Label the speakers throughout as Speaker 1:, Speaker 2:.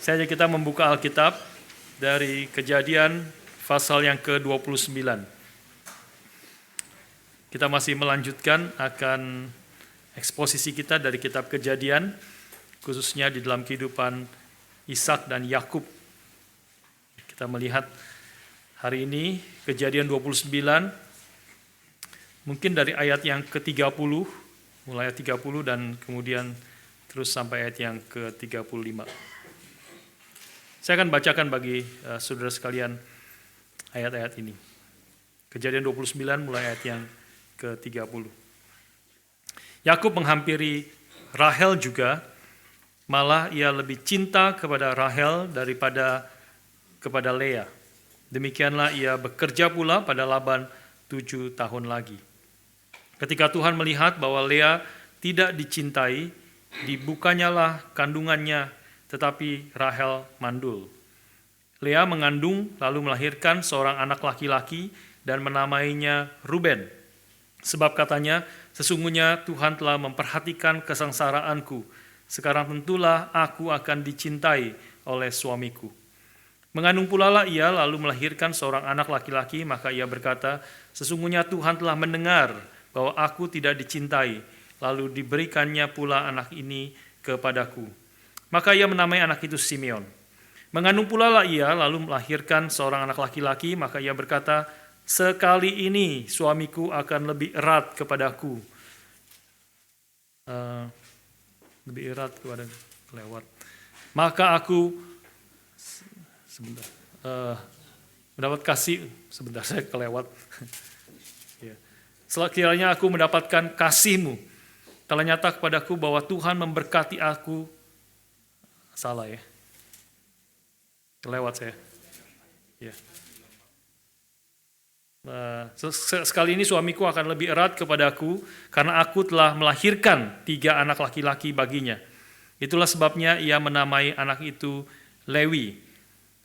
Speaker 1: Saya ajak kita membuka Alkitab dari Kejadian pasal yang ke-29. Kita masih melanjutkan akan eksposisi kita dari kitab Kejadian, khususnya di dalam kehidupan Ishak dan Yakub. Kita melihat hari ini Kejadian 29, mungkin dari ayat yang ke-30, mulai ayat 30 dan kemudian terus sampai ayat yang ke-35. Saya akan bacakan bagi saudara sekalian ayat-ayat ini. Kejadian 29 mulai ayat yang ke-30. Yakub menghampiri Rahel juga, malah ia lebih cinta kepada Rahel daripada kepada Lea. Demikianlah ia bekerja pula pada Laban 7 tahun lagi. Ketika Tuhan melihat bahwa Lea tidak dicintai, dibukanyalah kandungannya, tetapi Rahel mandul. Lea mengandung lalu melahirkan seorang anak laki-laki dan menamainya Ruben. Sebab katanya, sesungguhnya Tuhan telah memperhatikan kesengsaraanku. Sekarang tentulah aku akan dicintai oleh suamiku. Mengandung pula lah ia lalu melahirkan seorang anak laki-laki, maka ia berkata, sesungguhnya Tuhan telah mendengar bahwa aku tidak dicintai, lalu diberikannya pula anak ini kepadaku. Maka ia menamai anak itu Simeon. Mengandung pula lah ia lalu melahirkan seorang anak laki-laki, maka ia berkata, sekali ini suamiku akan lebih erat kepadaku. Lebih erat kepada lewat. Maka aku mendapat kasih, sebentar saya kelewat. Sekiranya aku mendapatkan kasih-Mu, telah nyata kepadaku bahwa Tuhan memberkati aku. Salah ya, kelewat saya. Ya. Sekali ini suamiku akan lebih erat kepadaku, karena aku telah melahirkan 3 anak laki-laki baginya. Itulah sebabnya ia menamai anak itu Lewi.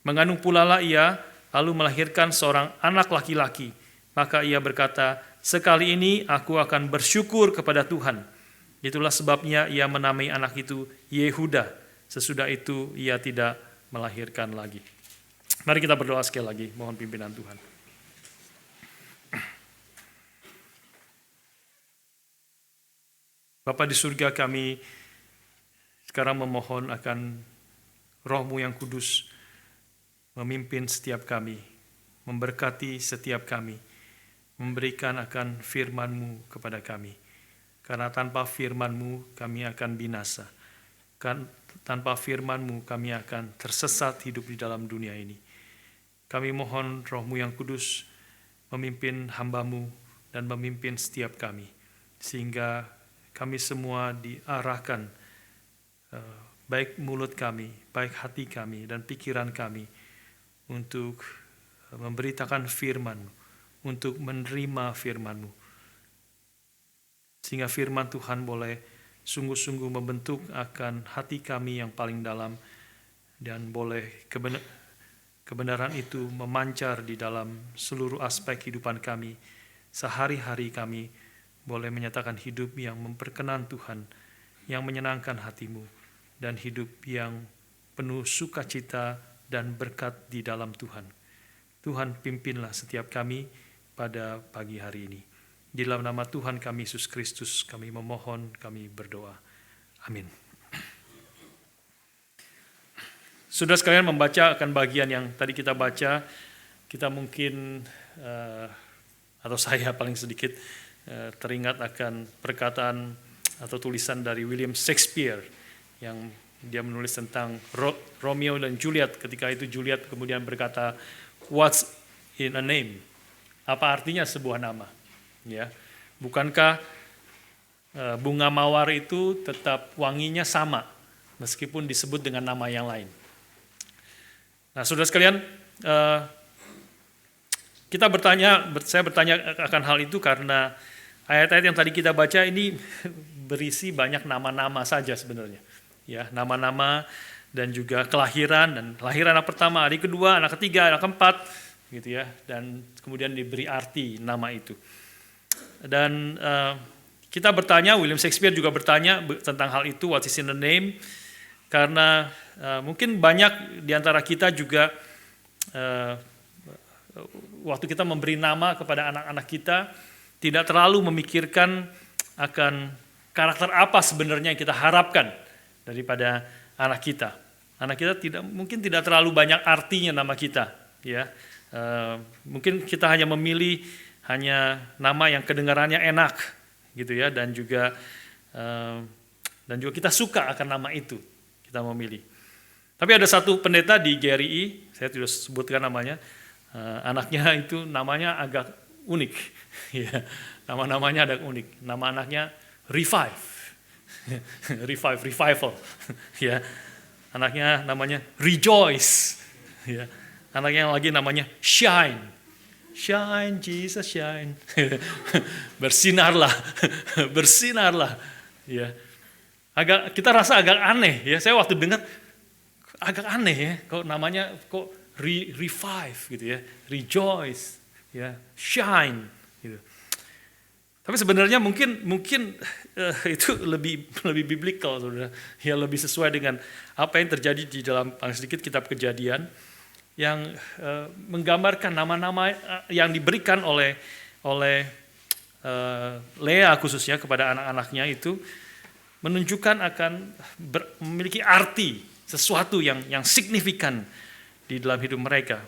Speaker 1: Mengandung pula lah ia, lalu melahirkan seorang anak laki-laki. Maka ia berkata, sekali ini aku akan bersyukur kepada Tuhan. Itulah sebabnya ia menamai anak itu Yehuda. Sesudah itu ia tidak melahirkan lagi. Mari kita berdoa sekali lagi, mohon pimpinan Tuhan. Bapa di surga, kami sekarang memohon akan Roh-Mu yang kudus memimpin setiap kami, memberkati setiap kami, memberikan akan firman-Mu kepada kami. Karena tanpa firman-Mu kami akan binasa. Tanpa firman-Mu kami akan tersesat hidup di dalam dunia ini. Kami mohon Roh-Mu yang kudus memimpin hamba-Mu dan memimpin setiap kami. Sehingga kami semua diarahkan, baik mulut kami, baik hati kami dan pikiran kami, untuk memberitakan firman-Mu, untuk menerima firman-Mu. Sehingga firman Tuhan boleh sungguh-sungguh membentuk akan hati kami yang paling dalam, dan boleh kebenaran itu memancar di dalam seluruh aspek kehidupan kami. Sehari-hari kami boleh menyatakan hidup yang memperkenan Tuhan, yang menyenangkan hati-Mu, dan hidup yang penuh sukacita dan berkat di dalam Tuhan. Tuhan, pimpinlah setiap kami pada pagi hari ini. Di dalam nama Tuhan kami Yesus Kristus kami memohon, kami berdoa. Amin. Sudah sekalian membaca akan bagian yang tadi kita baca, kita mungkin, atau saya paling sedikit, teringat akan perkataan atau tulisan dari William Shakespeare yang dia menulis tentang Romeo dan Juliet. Ketika itu Juliet kemudian berkata, "What's in a name?" Apa artinya sebuah nama? Ya, bukankah bunga mawar itu tetap wanginya sama meskipun disebut dengan nama yang lain? Nah, saudara sekalian, saya bertanya akan hal itu karena ayat-ayat yang tadi kita baca ini berisi banyak nama-nama saja sebenarnya. Ya, nama-nama dan juga kelahiran, dan kelahiran anak pertama, anak kedua, anak ketiga, anak keempat, gitu ya, dan kemudian diberi arti nama itu. Dan kita bertanya, William Shakespeare juga bertanya tentang hal itu, what is in the name, karena mungkin banyak di antara kita juga waktu kita memberi nama kepada anak-anak kita tidak terlalu memikirkan akan karakter apa sebenarnya yang kita harapkan daripada anak kita. Anak kita mungkin tidak terlalu banyak artinya nama kita, ya. Mungkin kita hanya memilih hanya nama yang kedengarannya enak, gitu ya, dan juga kita suka akan nama itu, kita memilih. Tapi ada satu pendeta di GRI, saya tidak sebutkan namanya, anaknya itu namanya agak unik, ya. Nama-namanya agak unik. Nama anaknya Revive, Revival, ya. Anaknya namanya Rejoice, ya. Anaknya yang lagi namanya Shine, Shine Jesus Shine, bersinarlah, bersinarlah, ya. Kita rasa agak aneh, ya. Saya waktu dengar agak aneh, ya. Kok namanya revive gitu ya, rejoice, ya, shine, gitu. Tapi sebenarnya mungkin itu lebih biblical, saudara, ya, lebih sesuai dengan apa yang terjadi di dalam paling sedikit kitab Kejadian yang menggambarkan nama-nama yang diberikan oleh Lea khususnya kepada anak-anaknya itu menunjukkan akan memiliki arti sesuatu yang signifikan di dalam hidup mereka.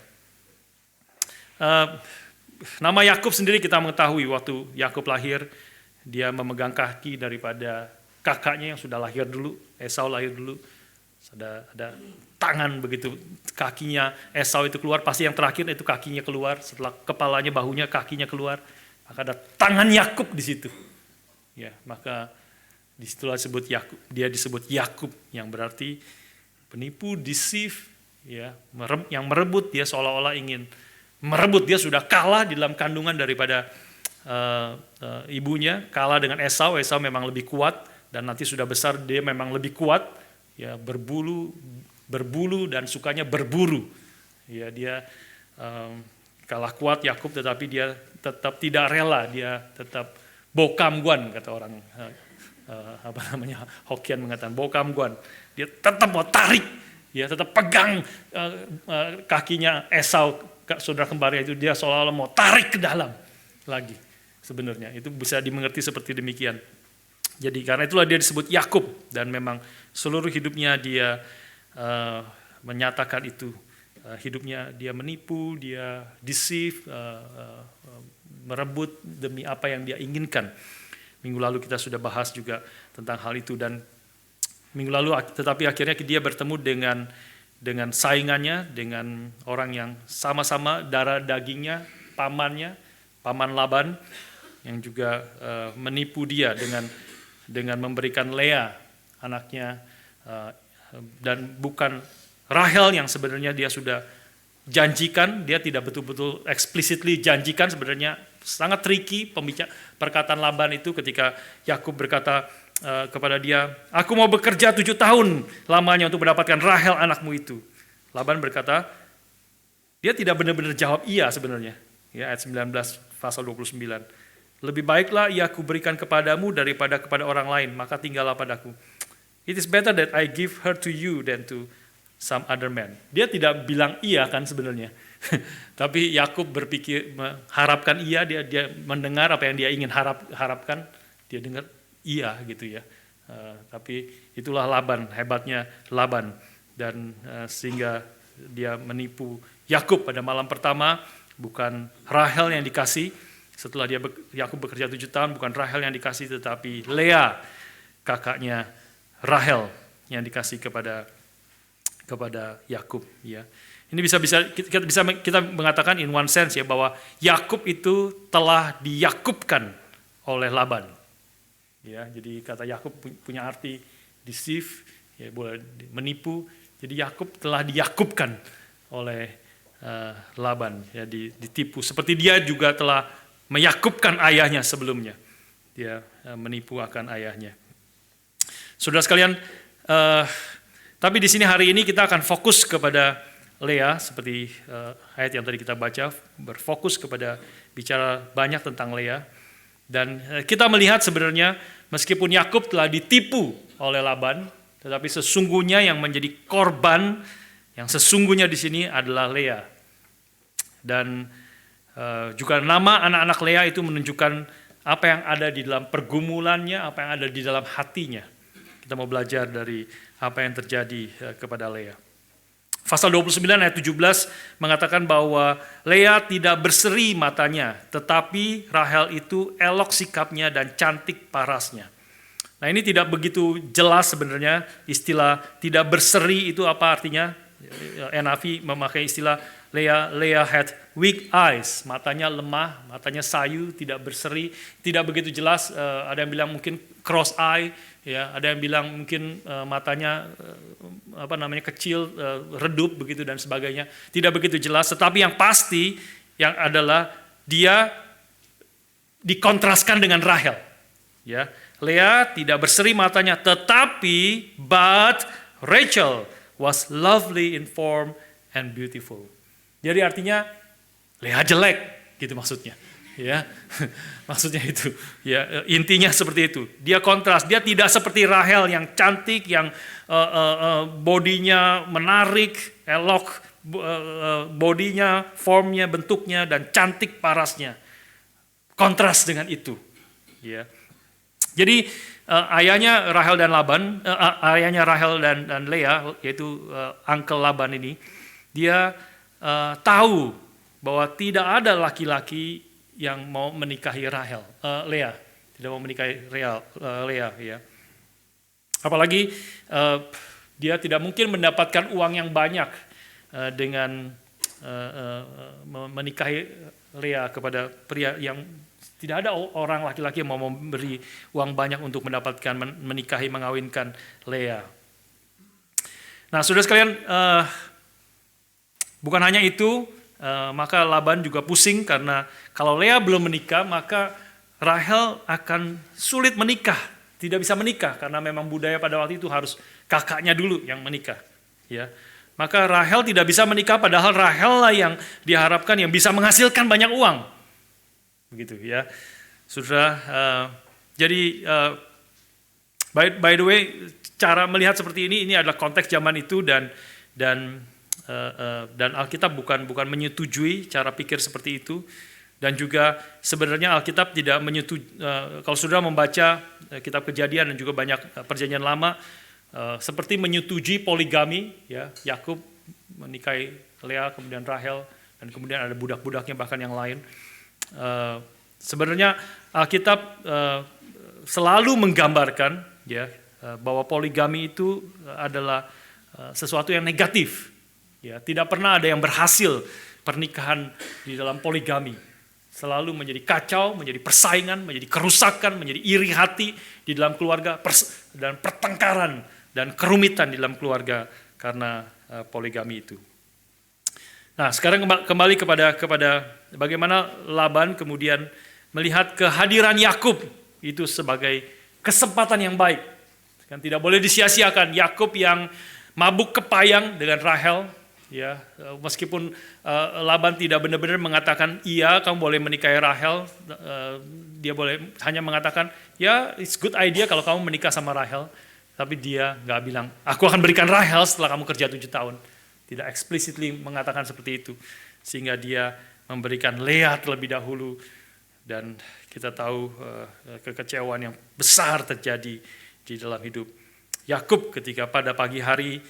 Speaker 1: Nama Yakub sendiri kita mengetahui waktu Yakub lahir, dia memegang kaki daripada kakaknya yang sudah lahir dulu, Esau lahir dulu. Ada tangan begitu, kakinya Esau itu keluar, pasti yang terakhir itu kakinya keluar, setelah kepalanya, bahunya, kakinya keluar, maka ada tangan Yakub di situ. Ya, maka disitulah dia disebut Yakub, yang berarti penipu, deceive, ya, yang merebut. Dia seolah-olah ingin merebut, dia sudah kalah di dalam kandungan daripada ibunya, kalah dengan Esau. Esau memang lebih kuat dan nanti sudah besar dia memang lebih kuat, ya, berbulu dan sukanya berburu. Ya, dia kalah kuat Yakub, tetapi dia tetap tidak rela, dia tetap bokamguan, kata orang Hokkien mengatakan bokamguan. Dia tetap mau tarik, ya, tetap pegang kakinya Esau, saudara kembarnya itu, dia seolah-olah mau tarik ke dalam lagi. Sebenarnya itu bisa dimengerti seperti demikian. Jadi karena itulah dia disebut Yakub, dan memang seluruh hidupnya dia menyatakan itu. Hidupnya dia menipu, dia deceive, merebut demi apa yang dia inginkan. Minggu lalu kita sudah bahas juga tentang hal itu, dan minggu lalu tetapi akhirnya dia bertemu dengan saingannya, dengan orang yang sama-sama darah dagingnya, paman Laban, yang juga menipu dia dengan memberikan Lea anaknya, dan bukan Rahel yang sebenarnya dia sudah janjikan. Dia tidak betul-betul explicitly janjikan, sebenarnya sangat tricky perkataan Laban itu ketika Yakub berkata kepada dia, aku mau bekerja 7 tahun lamanya untuk mendapatkan Rahel anakmu itu. Laban berkata, dia tidak benar-benar jawab iya sebenarnya. Ya, ayat 19 pasal 29. Lebih baiklah ia aku berikan kepadamu daripada kepada orang lain, maka tinggallah padaku. It is better that I give her to you than to some other man. Dia tidak bilang iya kan sebenarnya. Tapi Yakub berpikir, mengharapkan iya, dia mendengar apa yang dia ingin harapkan, dia dengar iya gitu ya. Tapi itulah Laban, hebatnya Laban, dan sehingga dia menipu Yakub pada malam pertama. Bukan Rahel yang dikasih setelah Yakub bekerja 7 tahun, bukan Rahel yang dikasih, tetapi Lea, kakaknya Rahel, yang dikasih kepada Yakub, ya. Ini kita mengatakan in one sense, ya, bahwa Yakub itu telah diyakubkan oleh Laban. Ya, jadi kata Yakub punya arti deceive, ya, boleh menipu. Jadi Yakub telah diyakubkan oleh Laban, ya, ditipu. Seperti dia juga telah meyakubkan ayahnya sebelumnya. Dia menipu akan ayahnya. Saudara sekalian, tapi di sini hari ini kita akan fokus kepada Lea, seperti ayat yang tadi kita baca, berfokus kepada bicara banyak tentang Lea. Dan kita melihat sebenarnya meskipun Yakub telah ditipu oleh Laban, Tetapi sesungguhnya yang menjadi korban yang sesungguhnya di sini adalah Lea. Dan juga nama anak-anak Lea itu menunjukkan apa yang ada di dalam pergumulannya, apa yang ada di dalam hatinya. Kita mau belajar dari apa yang terjadi kepada Lea. Pasal 29 ayat 17 mengatakan bahwa Lea tidak berseri matanya, tetapi Rahel itu elok sikapnya dan cantik parasnya. Nah, ini tidak begitu jelas sebenarnya istilah tidak berseri itu apa artinya. NIV memakai istilah Lea had weak eyes, matanya lemah, matanya sayu, tidak berseri, tidak begitu jelas. Ada yang bilang mungkin cross eye, ya, ada yang bilang mungkin matanya kecil, redup begitu dan sebagainya. Tidak begitu jelas, tetapi yang pasti yang adalah dia dikontraskan dengan Rahel. Ya, Lea tidak berseri matanya, tetapi but Rachel was lovely in form and beautiful. Jadi artinya Lea jelek, gitu maksudnya. Ya, maksudnya itu. Ya, intinya seperti itu. Dia kontras. Dia tidak seperti Rahel yang cantik, yang bodinya menarik, elok, bodinya, formnya, bentuknya, dan cantik parasnya. Kontras dengan itu. Ya. Jadi ayahnya Rahel dan Laban, ayahnya Rahel dan Lea, yaitu uncle Laban ini, dia tahu bahwa tidak ada laki-laki yang mau menikahi Lea, tidak mau menikahi Lea, ya. Apalagi dia tidak mungkin mendapatkan uang yang banyak dengan menikahi Lea kepada pria yang tidak ada orang laki-laki yang mau memberi uang banyak untuk mendapatkan menikahi, mengawinkan Lea. Nah, saudara sekalian, bukan hanya itu, maka Laban juga pusing karena kalau Lea belum menikah, maka Rahel akan sulit menikah, tidak bisa menikah karena memang budaya pada waktu itu harus kakaknya dulu yang menikah. Ya, maka Rahel tidak bisa menikah, padahal Rahel lah yang diharapkan yang bisa menghasilkan banyak uang. Begitu ya, saudara. Jadi by the way, cara melihat seperti ini adalah konteks zaman itu dan Alkitab bukan menyetujui cara pikir seperti itu, dan juga sebenarnya Alkitab tidak menyetujui. Kalau saudara membaca kitab Kejadian dan juga banyak perjanjian lama, seperti menyetujui poligami, ya, Yakub menikahi Lea, kemudian Rahel, dan kemudian ada budak-budaknya bahkan yang lain. Sebenarnya Alkitab selalu menggambarkan, ya, bahwa poligami itu adalah sesuatu yang negatif. Ya, tidak pernah ada yang berhasil pernikahan di dalam poligami. Selalu menjadi kacau, menjadi persaingan, menjadi kerusakan, menjadi iri hati di dalam keluarga, dan pertengkaran dan kerumitan di dalam keluarga karena poligami itu. Nah, sekarang kembali kepada bagaimana Laban kemudian melihat kehadiran Yakub itu sebagai kesempatan yang baik. Kan tidak boleh disia-siakan. Yakub yang mabuk kepayang dengan Rahel, ya, meskipun Laban tidak benar-benar mengatakan iya kamu boleh menikahi Rahel, dia boleh hanya mengatakan ya it's good idea kalau kamu menikah sama Rahel, tapi dia nggak bilang aku akan berikan Rahel setelah kamu kerja 7 tahun. Tidak explicitly mengatakan seperti itu, sehingga dia memberikan Lea terlebih dahulu, dan kita tahu kekecewaan yang besar terjadi di dalam hidup Yakub ketika pada pagi hari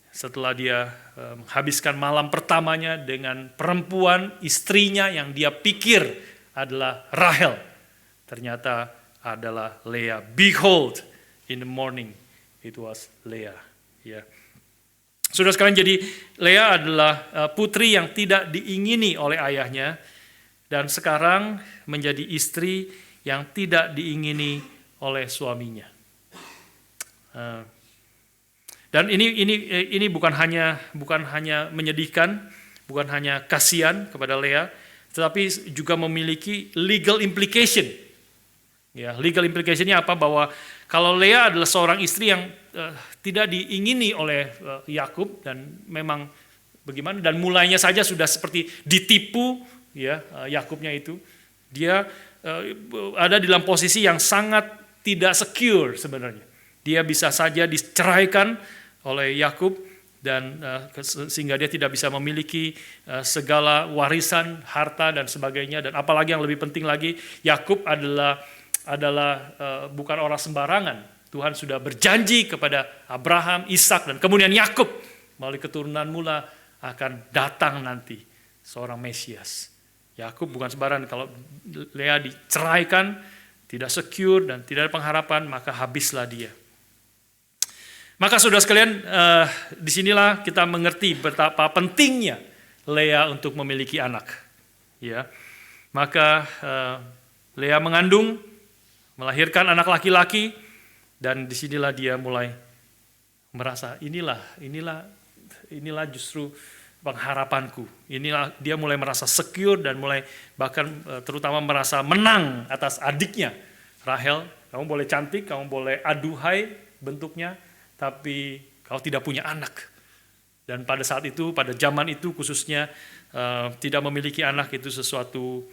Speaker 1: setelah dia menghabiskan malam pertamanya dengan perempuan istrinya yang dia pikir adalah Rahel, ternyata adalah Lea. Behold, in the morning it was Lea. Ya. Saudara sekalian, jadi Lea adalah putri yang tidak diingini oleh ayahnya dan sekarang menjadi istri yang tidak diingini oleh suaminya. Dan ini bukan hanya menyedihkan, bukan hanya kasihan kepada Lea, tetapi juga memiliki legal implication. Ya, legal implication-nya apa? Bahwa kalau Lea adalah seorang istri yang tidak diingini oleh Yakub dan memang bagaimana, dan mulainya saja sudah seperti ditipu, ya, Yakubnya itu, dia ada dalam posisi yang sangat tidak secure sebenarnya. Dia bisa saja diceraikan oleh Yakub dan sehingga dia tidak bisa memiliki segala warisan, harta dan sebagainya. Dan apalagi yang lebih penting lagi, Yakub adalah bukan orang sembarangan. Tuhan sudah berjanji kepada Abraham, Ishak dan kemudian Yakub melalui keturunan mula akan datang nanti seorang Mesias. Yakub bukan sembarangan. Kalau Lea diceraikan, tidak secure dan tidak ada pengharapan, maka habislah dia. Maka saudara sekalian, disinilah kita mengerti betapa pentingnya Lea untuk memiliki anak. Ya, maka Lea mengandung, melahirkan anak laki-laki, dan disinilah dia mulai merasa inilah justru pengharapanku. Inilah dia mulai merasa secure dan mulai bahkan terutama merasa menang atas adiknya Rahel. Kamu boleh cantik, kamu boleh aduhai bentuknya, tapi kau tidak punya anak. Dan pada saat itu, pada zaman itu khususnya tidak memiliki anak itu sesuatu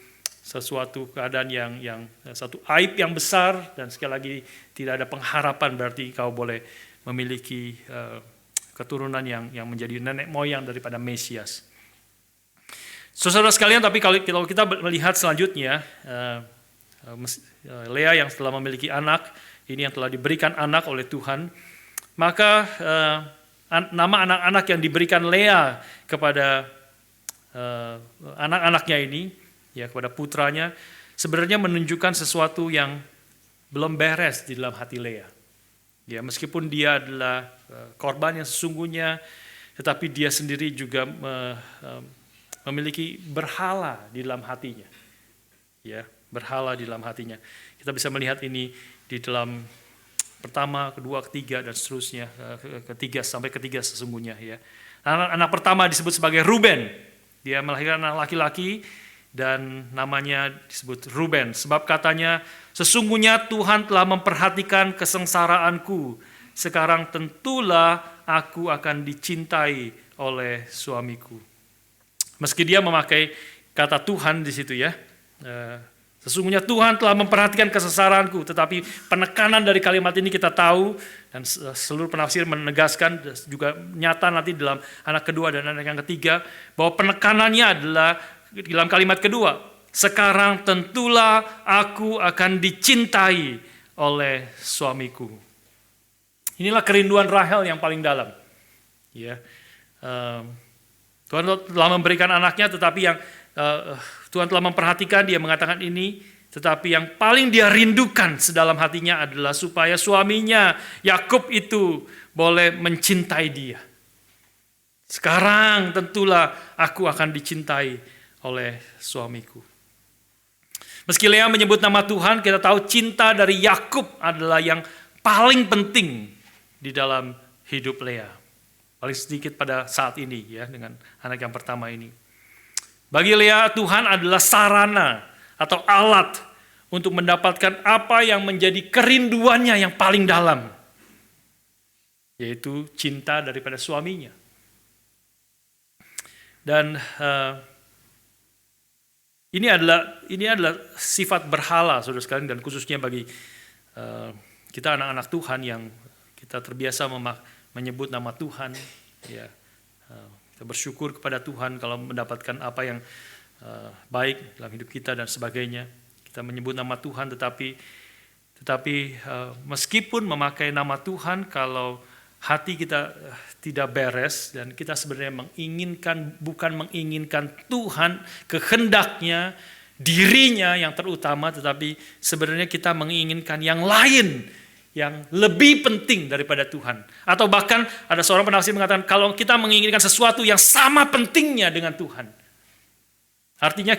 Speaker 1: keadaan yang satu aib yang besar, dan sekali lagi tidak ada pengharapan berarti kau boleh memiliki keturunan yang menjadi nenek moyang daripada Mesias. Saudara sekalian, tapi kalau kita melihat selanjutnya, Lea yang telah memiliki anak, ini yang telah diberikan anak oleh Tuhan, maka nama anak-anak yang diberikan Lea kepada anak-anaknya ini, ya kepada putranya, sebenarnya menunjukkan sesuatu yang belum beres di dalam hati Lea. Ya, meskipun dia adalah korban yang sesungguhnya, tetapi dia sendiri juga memiliki berhala di dalam hatinya. Ya, berhala di dalam hatinya. Kita bisa melihat ini di dalam pertama, kedua, ketiga dan seterusnya, ketiga sesungguhnya ya. Anak pertama disebut sebagai Ruben. Dia melahirkan anak laki-laki dan namanya disebut Ruben sebab katanya, sesungguhnya Tuhan telah memperhatikan kesengsaraanku. Sekarang tentulah aku akan dicintai oleh suamiku. Meski dia memakai kata Tuhan di situ ya. Sesungguhnya Tuhan telah memperhatikan kesengsaraanku, tetapi penekanan dari kalimat ini kita tahu dan seluruh penafsir menegaskan juga nyata nanti dalam anak kedua dan anak yang ketiga bahwa penekanannya adalah dalam kalimat kedua, sekarang tentulah aku akan dicintai oleh suamiku. Inilah kerinduan Rahel yang paling dalam. Ya, Tuhan telah memberikan anaknya, tetapi yang Tuhan telah memperhatikan, dia mengatakan ini, tetapi yang paling dia rindukan sedalam hatinya adalah supaya suaminya Yakub itu boleh mencintai dia. Sekarang tentulah aku akan dicintai oleh suamiku. Meski Lea menyebut nama Tuhan, kita tahu cinta dari Yakub adalah yang paling penting di dalam hidup Lea. Paling sedikit pada saat ini ya, dengan anak yang pertama ini. Bagi Lea, Tuhan adalah sarana atau alat untuk mendapatkan apa yang menjadi kerinduannya yang paling dalam, yaitu cinta daripada suaminya. Dan ini adalah sifat berhala, saudara sekalian, dan khususnya bagi kita anak-anak Tuhan yang kita terbiasa menyebut nama Tuhan, ya. Kita bersyukur kepada Tuhan kalau mendapatkan apa yang baik dalam hidup kita dan sebagainya. Kita menyebut nama Tuhan, tetapi meskipun memakai nama Tuhan, kalau hati kita tidak beres dan kita sebenarnya bukan menginginkan Tuhan, kehendaknya, dirinya yang terutama, tetapi sebenarnya kita menginginkan yang lain yang lebih penting daripada Tuhan. Atau bahkan ada seorang penafsir mengatakan kalau kita menginginkan sesuatu yang sama pentingnya dengan Tuhan. Artinya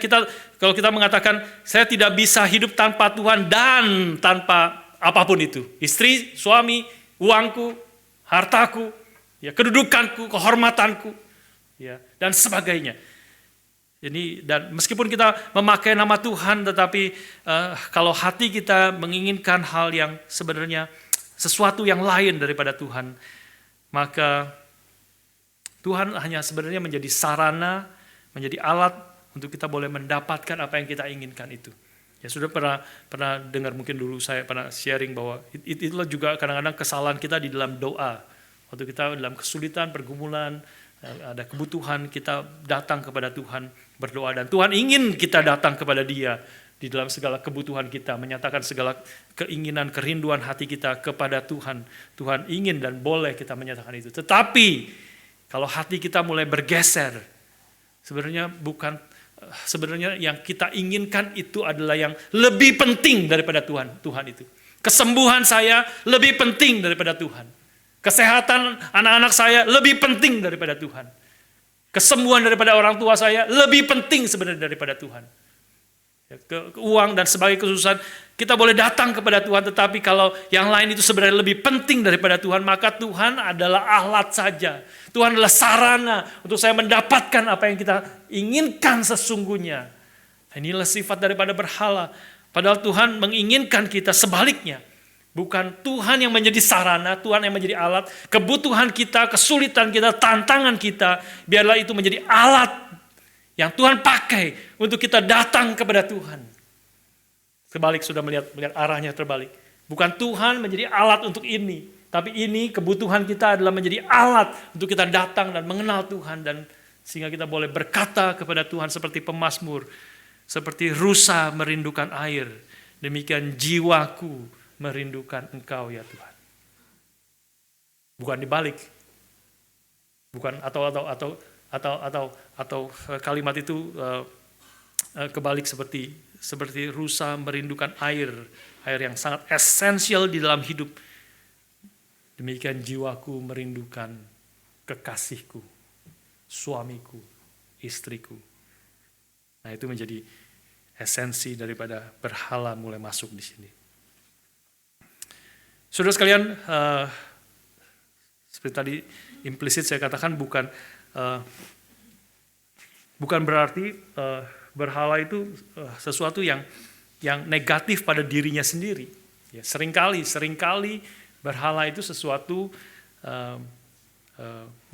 Speaker 1: kalau kita mengatakan saya tidak bisa hidup tanpa Tuhan dan tanpa apapun itu. Istri, suami, uangku, hartaku, ya, kedudukanku, kehormatanku, ya, dan sebagainya. Dan meskipun kita memakai nama Tuhan, tetapi kalau hati kita menginginkan hal yang sebenarnya sesuatu yang lain daripada Tuhan, maka Tuhan hanya sebenarnya menjadi sarana, menjadi alat untuk kita boleh mendapatkan apa yang kita inginkan itu. Ya sudah pernah dengar, mungkin dulu saya pernah sharing bahwa itulah juga kadang-kadang kesalahan kita di dalam doa. Waktu kita dalam kesulitan, pergumulan, ada kebutuhan, kita datang kepada Tuhan berdoa, dan Tuhan ingin kita datang kepada Dia di dalam segala kebutuhan kita, menyatakan segala keinginan, kerinduan hati kita kepada Tuhan. Tuhan ingin dan boleh kita menyatakan itu. Tetapi kalau hati kita mulai bergeser, sebenarnya yang kita inginkan itu adalah yang lebih penting daripada Tuhan itu. Kesembuhan saya lebih penting daripada Tuhan. Kesehatan anak-anak saya lebih penting daripada Tuhan. Kesembuhan daripada orang tua saya lebih penting sebenarnya daripada Tuhan. Uang dan sebagai kesusahan, kita boleh datang kepada Tuhan, tetapi kalau yang lain itu sebenarnya lebih penting daripada Tuhan, maka Tuhan adalah alat saja. Tuhan adalah sarana untuk saya mendapatkan apa yang kita inginkan sesungguhnya. Inilah sifat daripada berhala. Padahal Tuhan menginginkan kita sebaliknya. Bukan Tuhan yang menjadi sarana, Tuhan yang menjadi alat. Kebutuhan kita, kesulitan kita, tantangan kita, biarlah itu menjadi alat yang Tuhan pakai untuk kita datang kepada Tuhan. Sebalik, sudah melihat arahnya terbalik. Bukan Tuhan menjadi alat untuk ini, tapi ini kebutuhan kita adalah menjadi alat untuk kita datang dan mengenal Tuhan, dan sehingga kita boleh berkata kepada Tuhan seperti pemazmur, seperti rusa merindukan air, demikian jiwaku merindukan Engkau ya Tuhan. Bukan dibalik. Bukan atau kalimat itu kebalik seperti rusa merindukan air yang sangat esensial di dalam hidup. Demikian jiwaku merindukan kekasihku, suamiku, istriku. Nah, itu menjadi esensi daripada berhala mulai masuk di sini. Saudara sekalian, seperti tadi implisit saya katakan bukan berarti berhala itu sesuatu yang negatif pada dirinya sendiri. Ya, seringkali berhala itu sesuatu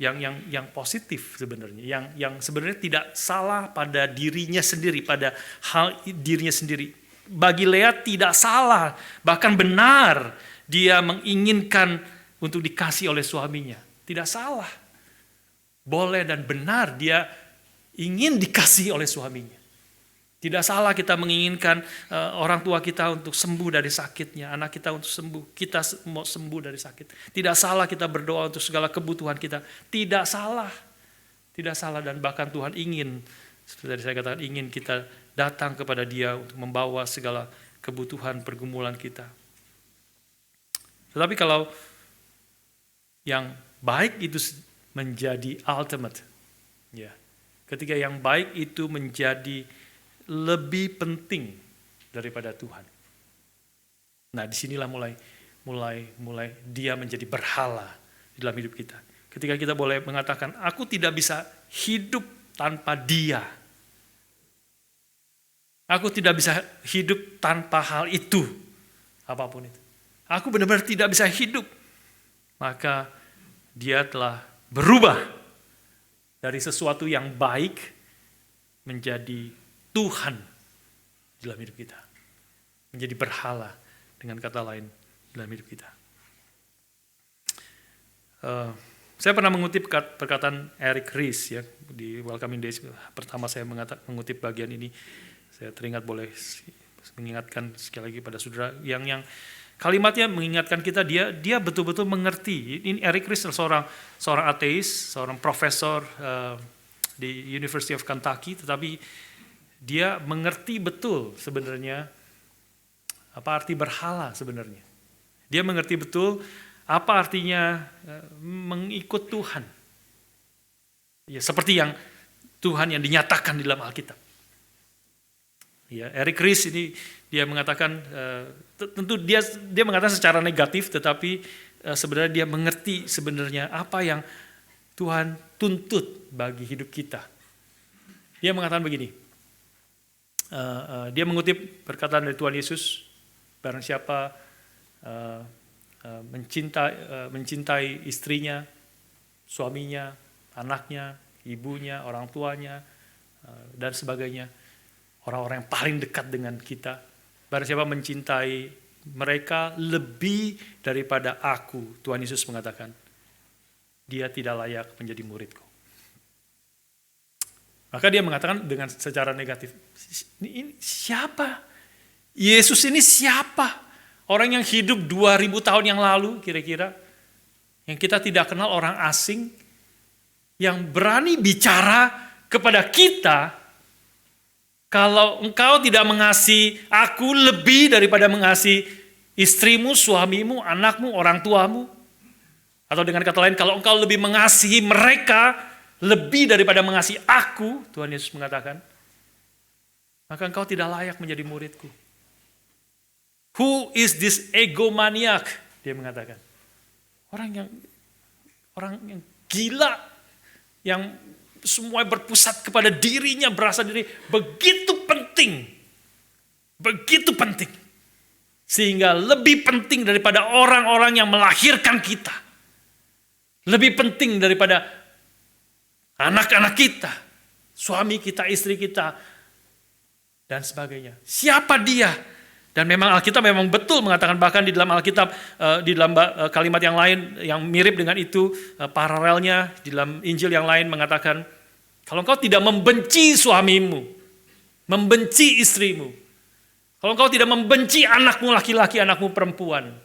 Speaker 1: yang positif sebenarnya, yang sebenarnya tidak salah pada dirinya sendiri, pada hal dirinya sendiri. Bagi Lea tidak salah, bahkan benar dia menginginkan untuk dikasih oleh suaminya. Tidak salah. Boleh dan benar dia ingin dikasih oleh suaminya. Tidak salah kita menginginkan orang tua kita untuk sembuh dari sakitnya, anak kita untuk sembuh, kita mau sembuh dari sakit. Tidak salah kita berdoa untuk segala kebutuhan kita. Tidak salah. Tidak salah, dan bahkan Tuhan ingin, seperti tadi saya katakan, ingin kita datang kepada Dia untuk membawa segala kebutuhan pergumulan kita. Tetapi kalau yang baik itu menjadi ultimate, ya, ketika yang baik itu menjadi lebih penting daripada Tuhan. Nah, disinilah mulai dia menjadi berhala di dalam hidup kita. Ketika kita boleh mengatakan, aku tidak bisa hidup tanpa Dia. Aku tidak bisa hidup tanpa hal itu, apapun itu. Aku benar-benar tidak bisa hidup. Maka dia telah berubah dari sesuatu yang baik menjadi Tuhan dalam hidup kita. Menjadi berhala, dengan kata lain, dalam hidup kita. Saya pernah mengutip perkataan Eric Ries ya, di Welcoming Days. Pertama saya mengutip bagian ini. Saya teringat, boleh mengingatkan sekali lagi pada saudara yang kalimatnya mengingatkan kita, dia betul-betul mengerti. Ini Eric Ries seorang ateis, seorang profesor di University of Kentucky, tetapi dia mengerti betul sebenarnya apa arti berhala sebenarnya. Dia mengerti betul apa artinya mengikut Tuhan. Ya, seperti yang Tuhan yang dinyatakan di dalam Alkitab. Ya, Eric Ries ini dia mengatakan, tentu dia mengatakan secara negatif, tetapi sebenarnya dia mengerti sebenarnya apa yang Tuhan tuntut bagi hidup kita. Dia mengatakan begini, dia mengutip perkataan dari Tuhan Yesus, barang siapa mencintai istrinya, suaminya, anaknya, ibunya, orang tuanya, dan sebagainya, orang-orang yang paling dekat dengan kita, Barang siapa mencintai mereka lebih daripada aku, Tuhan Yesus mengatakan, dia tidak layak menjadi muridku. Maka dia mengatakan dengan secara negatif, ini siapa? Yesus ini siapa? Orang yang hidup 2000 tahun yang lalu kira-kira, yang kita tidak kenal, orang asing, yang berani bicara kepada kita, kalau engkau tidak mengasihi aku lebih daripada mengasihi istrimu, suamimu, anakmu, orang tuamu. Atau dengan kata lain, kalau engkau lebih mengasihi mereka lebih daripada mengasihi aku, Tuhan Yesus mengatakan, maka engkau tidak layak menjadi muridku. Who is this egomaniac? Dia mengatakan. Orang yang gila, yang semua berpusat kepada dirinya, berasa diri begitu penting. Begitu penting. Sehingga lebih penting daripada orang-orang yang melahirkan kita. Lebih penting daripada anak-anak kita, suami kita, istri kita, dan sebagainya. Siapa dia? Dan memang Alkitab memang betul mengatakan, bahkan di dalam Alkitab, di dalam kalimat yang lain yang mirip dengan itu, paralelnya di dalam Injil yang lain mengatakan, kalau engkau tidak membenci suamimu, membenci istrimu, kalau engkau tidak membenci anakmu laki-laki, anakmu perempuan,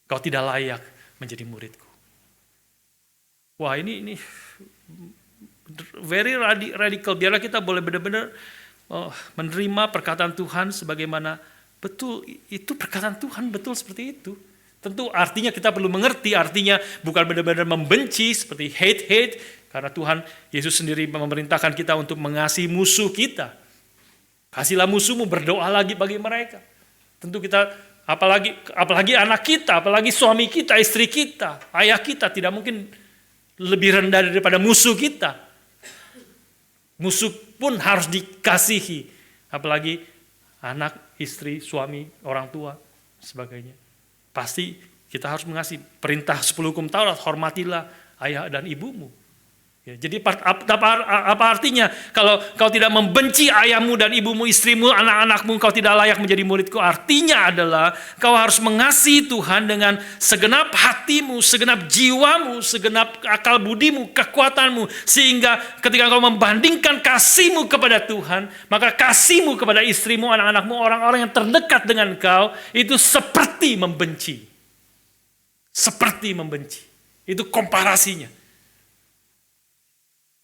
Speaker 1: engkau tidak layak menjadi muridku. Wah, ini very radical. Biarlah kita boleh benar-benar menerima perkataan Tuhan sebagaimana betul, itu perkataan Tuhan betul seperti itu. Tentu artinya kita perlu mengerti, artinya bukan benar-benar membenci seperti hate, karena Tuhan Yesus sendiri memerintahkan kita untuk mengasihi musuh kita. Kasihlah musuhmu, berdoa lagi bagi mereka. Tentu kita, apalagi anak kita, apalagi suami kita, istri kita, ayah kita, tidak mungkin lebih rendah daripada musuh kita. Musuh pun harus dikasihi, apalagi anak, istri, suami, orang tua, sebagainya. Pasti kita harus mengasihi. Perintah 10 hukum Taurat, hormatilah ayah dan ibumu. Ya, jadi apa artinya? Kalau kau tidak membenci ayahmu dan ibumu, istrimu, anak-anakmu, kau tidak layak menjadi muridku. Artinya adalah kau harus mengasihi Tuhan dengan segenap hatimu, segenap jiwamu, segenap akal budimu, kekuatanmu. Sehingga ketika kau membandingkan kasihmu kepada Tuhan, maka kasihmu kepada istrimu, anak-anakmu, orang-orang yang terdekat dengan kau, itu seperti membenci. Seperti membenci. Itu komparasinya.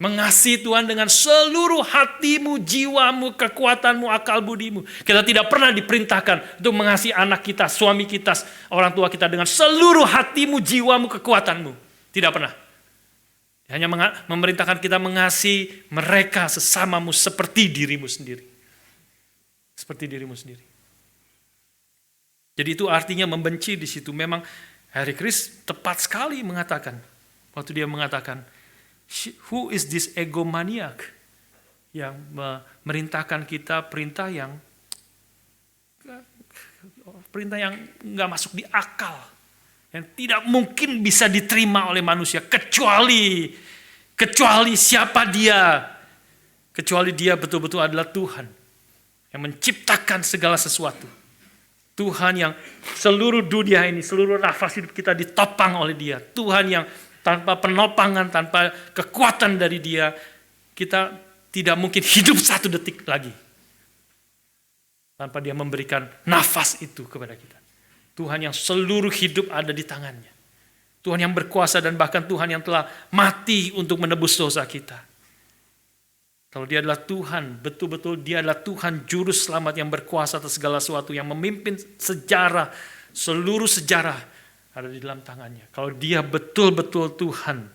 Speaker 1: Mengasihi Tuhan dengan seluruh hatimu, jiwamu, kekuatanmu, akal budimu. Kita tidak pernah diperintahkan untuk mengasihi anak kita, suami kita, orang tua kita dengan seluruh hatimu, jiwamu, kekuatanmu. Tidak pernah. Hanya memerintahkan kita mengasihi mereka sesamamu seperti dirimu sendiri. Seperti dirimu sendiri. Jadi itu artinya membenci di situ. Memang Hari Kris tepat sekali mengatakan. Waktu dia mengatakan, who is this egomaniac? Yang memerintahkan kita perintah yang nggak masuk di akal. Yang tidak mungkin bisa diterima oleh manusia. Kecuali siapa dia. Kecuali dia betul-betul adalah Tuhan. Yang menciptakan segala sesuatu. Tuhan yang seluruh dunia ini, seluruh nafas hidup kita ditopang oleh dia. Tuhan yang tanpa penopangan, tanpa kekuatan dari dia, kita tidak mungkin hidup 1 detik lagi. Tanpa dia memberikan nafas itu kepada kita. Tuhan yang seluruh hidup ada di tangannya. Tuhan yang berkuasa dan bahkan Tuhan yang telah mati untuk menebus dosa kita. Kalau dia adalah Tuhan, betul-betul dia adalah Tuhan Juru Selamat yang berkuasa atas segala sesuatu, yang memimpin sejarah, seluruh sejarah ada di dalam tangannya. Kalau dia betul-betul Tuhan,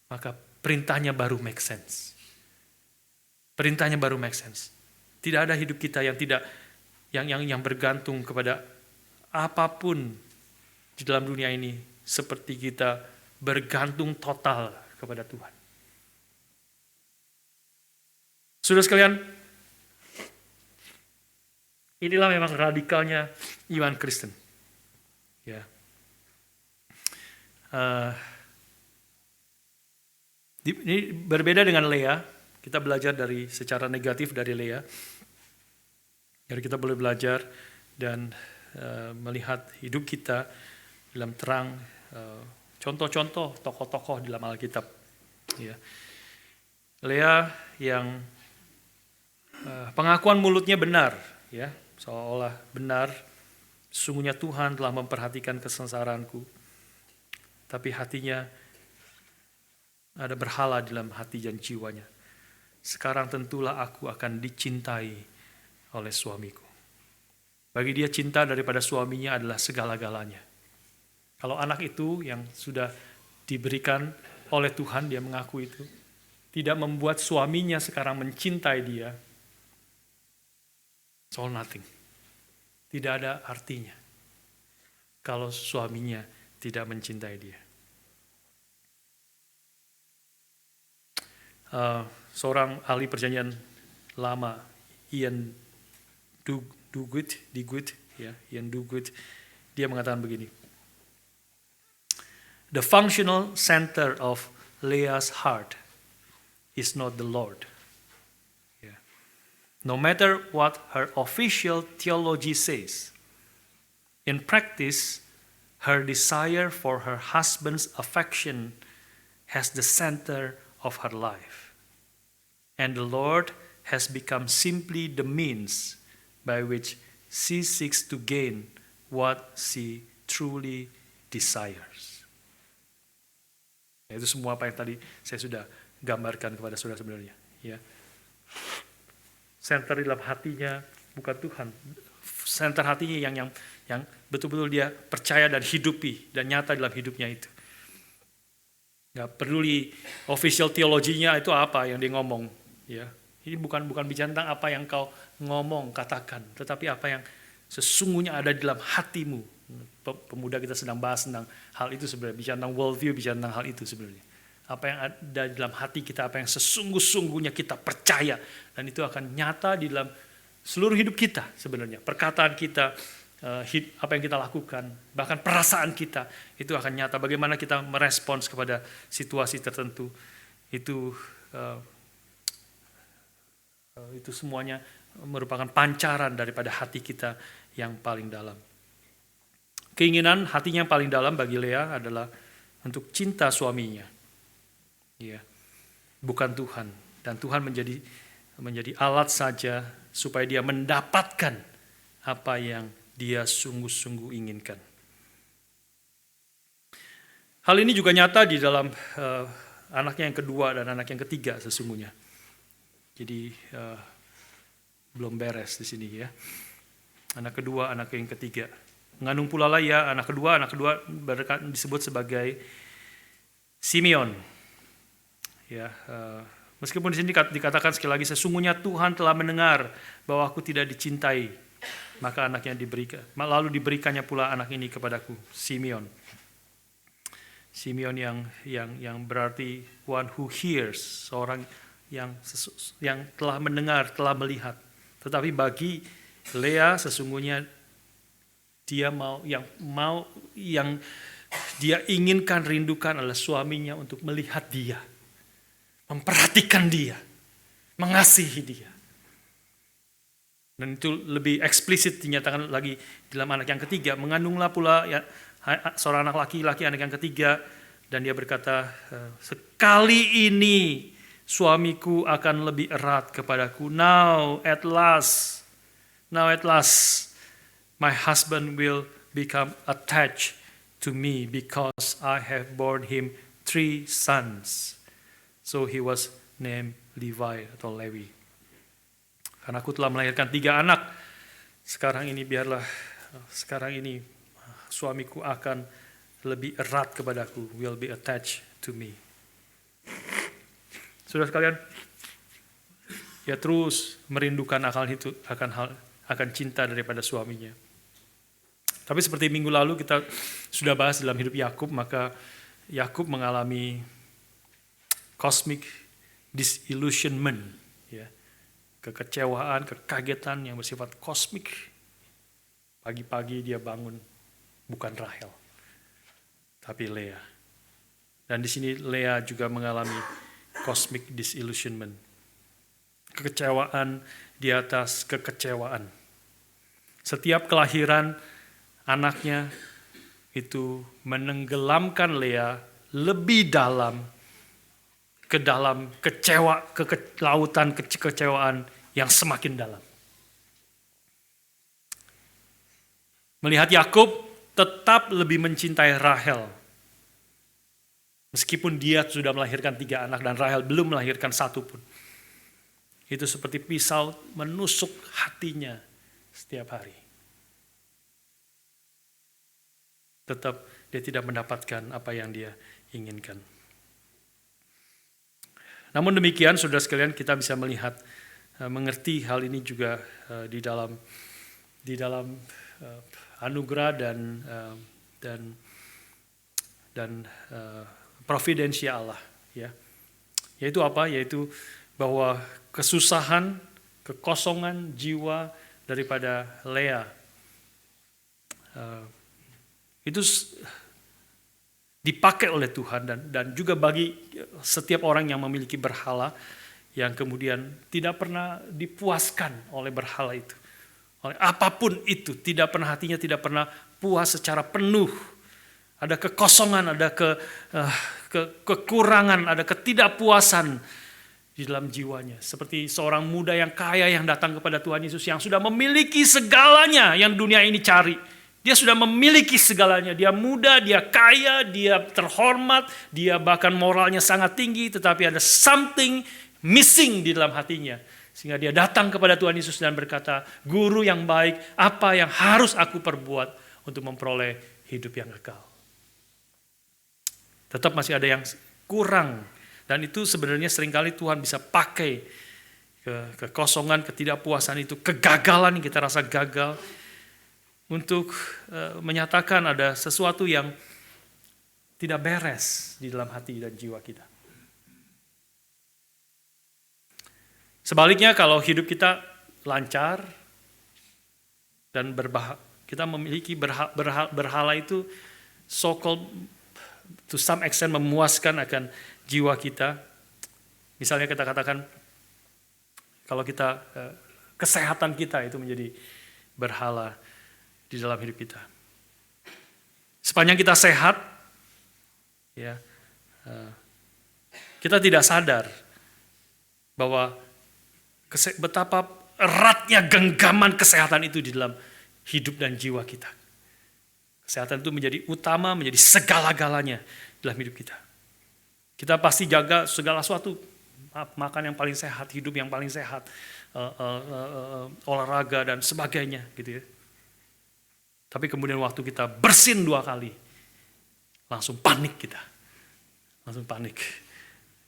Speaker 1: maka perintahnya baru make sense. Perintahnya baru make sense. Tidak ada hidup kita yang tidak yang bergantung kepada apapun di dalam dunia ini, seperti kita bergantung total kepada Tuhan. Saudara sekalian, inilah memang radikalnya iman Kristen. Ya. Ini berbeda dengan Lea. Kita belajar secara negatif dari Lea. Jadi kita boleh belajar dan melihat hidup kita dalam terang contoh-contoh tokoh-tokoh di dalam Alkitab. Ya. Lea yang pengakuan mulutnya benar, ya, seolah benar. Sesungguhnya Tuhan telah memperhatikan kesengsaraanku, tapi hatinya ada berhala dalam hati dan jiwanya. Sekarang tentulah aku akan dicintai oleh suamiku. Bagi dia cinta daripada suaminya adalah segala-galanya. Kalau anak itu yang sudah diberikan oleh Tuhan, dia mengaku itu, tidak membuat suaminya sekarang mencintai dia, it's all nothing. Tidak ada artinya kalau suaminya tidak mencintai dia. Seorang ahli perjanjian lama, Ian Duguid, dia mengatakan begini: the functional center of Leah's heart is not the Lord. No matter what her official theology says, in practice, her desire for her husband's affection has the center of her life. And the Lord has become simply the means by which she seeks to gain what she truly desires. Itu semua apa yang tadi saya sudah gambarkan kepada saudara sebenarnya. Ya. Center di dalam hatinya bukan Tuhan. Center hatinya yang betul-betul dia percaya dan hidupi dan nyata dalam hidupnya itu. Gak peduli official teologinya itu apa yang dia ngomong. Ya, ini bukan bicara tentang apa yang kau ngomong, katakan, tetapi apa yang sesungguhnya ada di dalam hatimu. Pemuda kita sedang bahas tentang hal itu sebenarnya, bicara tentang worldview, bicara tentang hal itu sebenarnya. Apa yang ada di dalam hati kita, apa yang sesungguh-sungguhnya kita percaya, dan itu akan nyata di dalam seluruh hidup kita sebenarnya. Perkataan kita, apa yang kita lakukan, bahkan perasaan kita, itu akan nyata. Bagaimana kita merespons kepada situasi tertentu, itu semuanya merupakan pancaran daripada hati kita yang paling dalam. Keinginan hatinya yang paling dalam bagi Lea adalah untuk cinta suaminya. Ya, bukan Tuhan, dan Tuhan menjadi alat saja supaya dia mendapatkan apa yang dia sungguh-sungguh inginkan. Hal ini juga nyata di dalam anaknya yang kedua dan anak yang ketiga sesungguhnya. Jadi belum beres di sini ya. Anak kedua, anak yang ketiga. Mengandung pula lah ya anak kedua disebut sebagai Simeon. Ya, meskipun di sini dikatakan sekali lagi, sesungguhnya Tuhan telah mendengar bahwa aku tidak dicintai, maka anaknya diberikan, lalu diberikannya pula anak ini kepadaku, Simeon. Simeon yang berarti one who hears, seorang yang telah mendengar, telah melihat. Tetapi bagi Lea sesungguhnya yang dia inginkan, rindukan adalah suaminya untuk melihat dia, memperhatikan dia, mengasihi dia. Dan itu lebih eksplisit dinyatakan lagi dalam anak yang ketiga. Mengandunglah pula ya, seorang anak laki-laki, anak yang ketiga, dan dia berkata, sekali ini suamiku akan lebih erat kepadaku. Now at last, my husband will become attached to me because I have borne him 3 sons. So he was named Levi atau Lewi. Karena aku telah melahirkan 3 anak, sekarang ini suamiku akan lebih erat kepadaku, will be attached to me. Saudara sekalian, ya terus merindukan akan cinta daripada suaminya. Tapi seperti minggu lalu kita sudah bahas dalam hidup Yakub, maka Yakub mengalami cosmic disillusionment, ya, kekecewaan, kekagetan yang bersifat kosmik. Pagi-pagi dia bangun bukan Rahel, tapi Lea. Dan di sini Lea juga mengalami cosmic disillusionment, kekecewaan di atas kekecewaan. Setiap kelahiran anaknya itu menenggelamkan Lea lebih dalam ke dalam lautan kekecewaan yang semakin dalam. Melihat Yakub tetap lebih mencintai Rahel. Meskipun dia sudah melahirkan 3 anak dan Rahel belum melahirkan 1 pun. Itu seperti pisau menusuk hatinya setiap hari. Tetap dia tidak mendapatkan apa yang dia inginkan. Namun demikian, saudara sekalian, kita bisa melihat, mengerti hal ini juga di dalam anugerah dan providensia Allah, ya. Yaitu apa? Yaitu bahwa kesusahan, kekosongan jiwa daripada Lea itu dipakai oleh Tuhan dan juga bagi setiap orang yang memiliki berhala yang kemudian tidak pernah dipuaskan oleh berhala itu. Oleh apapun itu, hatinya tidak pernah puas secara penuh. Ada kekosongan, ada kekurangan, ada ketidakpuasan di dalam jiwanya. Seperti seorang muda yang kaya yang datang kepada Tuhan Yesus yang sudah memiliki segalanya yang dunia ini cari. Dia sudah memiliki segalanya, dia muda, dia kaya, dia terhormat, dia bahkan moralnya sangat tinggi, tetapi ada something missing di dalam hatinya. Sehingga dia datang kepada Tuhan Yesus dan berkata, "Guru yang baik, apa yang harus aku perbuat untuk memperoleh hidup yang kekal?" Tetap masih ada yang kurang. Dan itu sebenarnya seringkali Tuhan bisa pakai kekosongan, ketidakpuasan itu, kegagalan yang kita rasa gagal, untuk menyatakan ada sesuatu yang tidak beres di dalam hati dan jiwa kita. Sebaliknya kalau hidup kita lancar dan kita memiliki berhala itu so-called to some extent memuaskan akan jiwa kita. Misalnya kita katakan kalau kita kesehatan kita itu menjadi berhala di dalam hidup kita. Sepanjang kita sehat, ya, kita tidak sadar bahwa betapa eratnya genggaman kesehatan itu di dalam hidup dan jiwa kita. Kesehatan itu menjadi utama, menjadi segala-galanya dalam hidup kita. Kita pasti jaga segala sesuatu, makan yang paling sehat, hidup yang paling sehat, olahraga dan sebagainya, gitu ya. Tapi kemudian waktu kita bersin 2 kali, langsung panik kita. Langsung panik.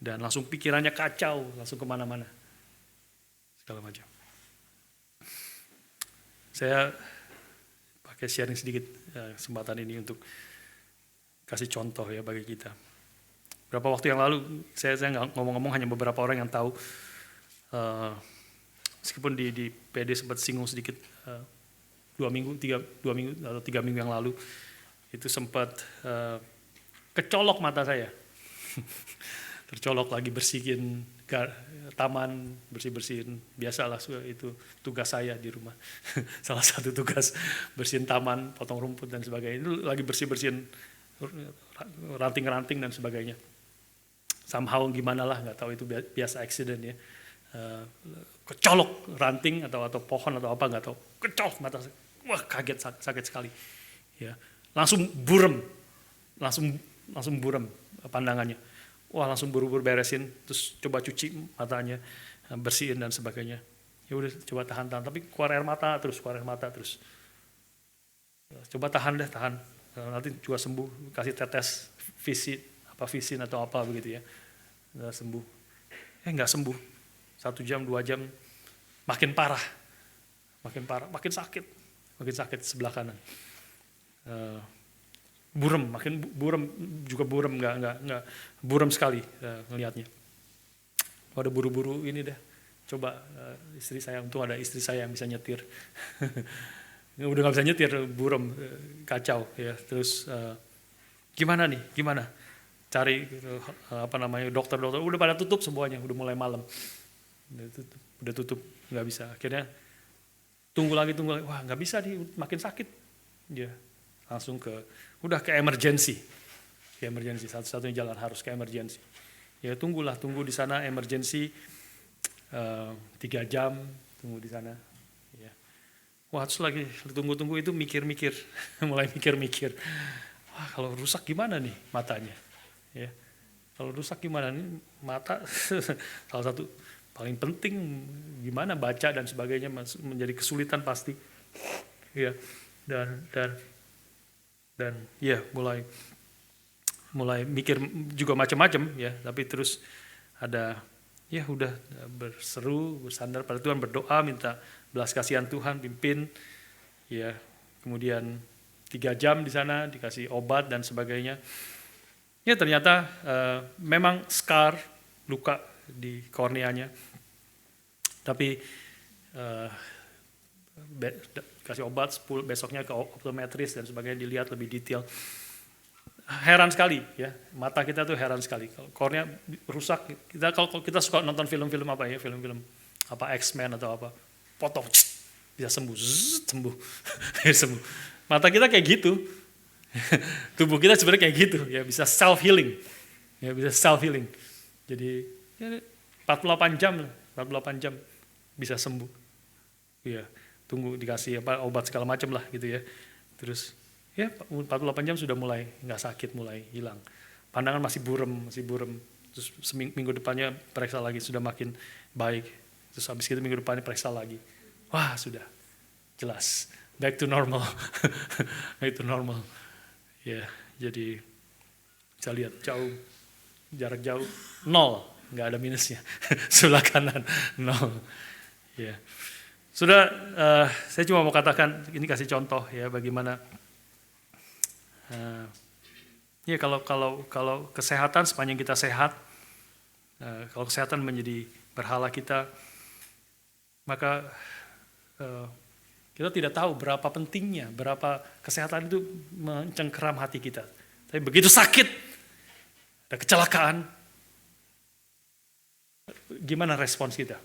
Speaker 1: Dan langsung pikirannya kacau, langsung kemana-mana. Segala macam. Saya pakai sharing sedikit kesempatan ini untuk kasih contoh ya bagi kita. Beberapa waktu yang lalu, saya nggak ngomong-ngomong, hanya beberapa orang yang tahu. Meskipun di PD sempat singgung sedikit, 2 minggu atau 3 minggu yang lalu itu sempat kecolok mata saya. Tercolok lagi bersihin taman, bersihin biasalah itu tugas saya di rumah. Salah satu tugas bersihin taman, potong rumput dan sebagainya. Itu lagi bersihin ranting-ranting dan sebagainya. Somehow gimana lah, nggak tahu itu biasa accident ya. Kecolok ranting atau pohon atau apa nggak tahu, kecolok mata saya. Wah, kaget, sakit sekali. Ya, langsung buram pandangannya. Wah, langsung buru-buru beresin, terus coba cuci matanya, bersihin dan sebagainya. Ya udah, coba tahan, tapi keluar air mata terus. Coba tahan. Nanti juga sembuh, kasih tetes visin atau apa begitu ya. Nggak sembuh. Nggak sembuh. 1 jam, 2 jam, makin parah, makin sakit sebelah kanan. Makin buram, nggak buram sekali ngelihatnya. Udah buru-buru ini deh, coba istri saya, untung ada istri saya yang bisa nyetir. Udah nggak bisa nyetir, buram, kacau ya. Terus gimana? Cari dokter udah pada tutup semuanya, udah mulai malam. Udah tutup, nggak bisa. Akhirnya Tunggu lagi, wah nggak bisa nih, makin sakit. Dia langsung udah ke emergency. Ke emergency, satu-satunya jalan harus ke emergency. Ya tunggu di sana emergency 3 jam, tunggu di sana. Ya. Wah terus lagi tunggu itu mikir-mikir, mulai mikir-mikir. Wah kalau rusak gimana nih matanya? Ya. Kalau rusak gimana nih mata? Salah satu paling penting gimana baca dan sebagainya menjadi kesulitan pasti. Ya. Dan ya mulai mikir juga macam-macam ya, tapi terus ada ya udah berseru, bersandar pada Tuhan, berdoa minta belas kasihan Tuhan pimpin ya. Kemudian 3 jam di sana dikasih obat dan sebagainya. Ya ternyata memang scar, luka di korneanya. Tapi kasih obat, besoknya ke optometris dan sebagainya, dilihat lebih detail. Heran sekali ya, mata kita tuh heran sekali. Kalau kornea rusak, kalau kita suka nonton film-film apa ya, film-film apa X-Men atau apa, potong, bisa sembuh, sembuh. Sembuh. Mata kita kayak gitu. Tubuh kita sebenarnya kayak gitu ya, bisa self healing. Ya, bisa self healing. Jadi ya, 48 jam bisa sembuh. Ya, tunggu dikasih obat segala macam lah gitu ya. Terus ya 48 jam sudah mulai nggak sakit, mulai hilang. Pandangan masih burem. Terus minggu depannya periksa lagi, sudah makin baik. Terus habis itu minggu depannya periksa lagi. Wah sudah jelas back to normal. Back to normal. Ya jadi bisa lihat jarak jauh 0, nggak ada minusnya. Sebelah kanan 0. Ya sudah, saya cuma mau katakan ini, kasih contoh ya bagaimana. Ya kalau kesehatan, sepanjang kita sehat, kalau kesehatan menjadi berhala kita, maka kita tidak tahu berapa pentingnya, berapa kesehatan itu mencengkeram hati kita. Tapi begitu sakit, ada kecelakaan, gimana respons kita?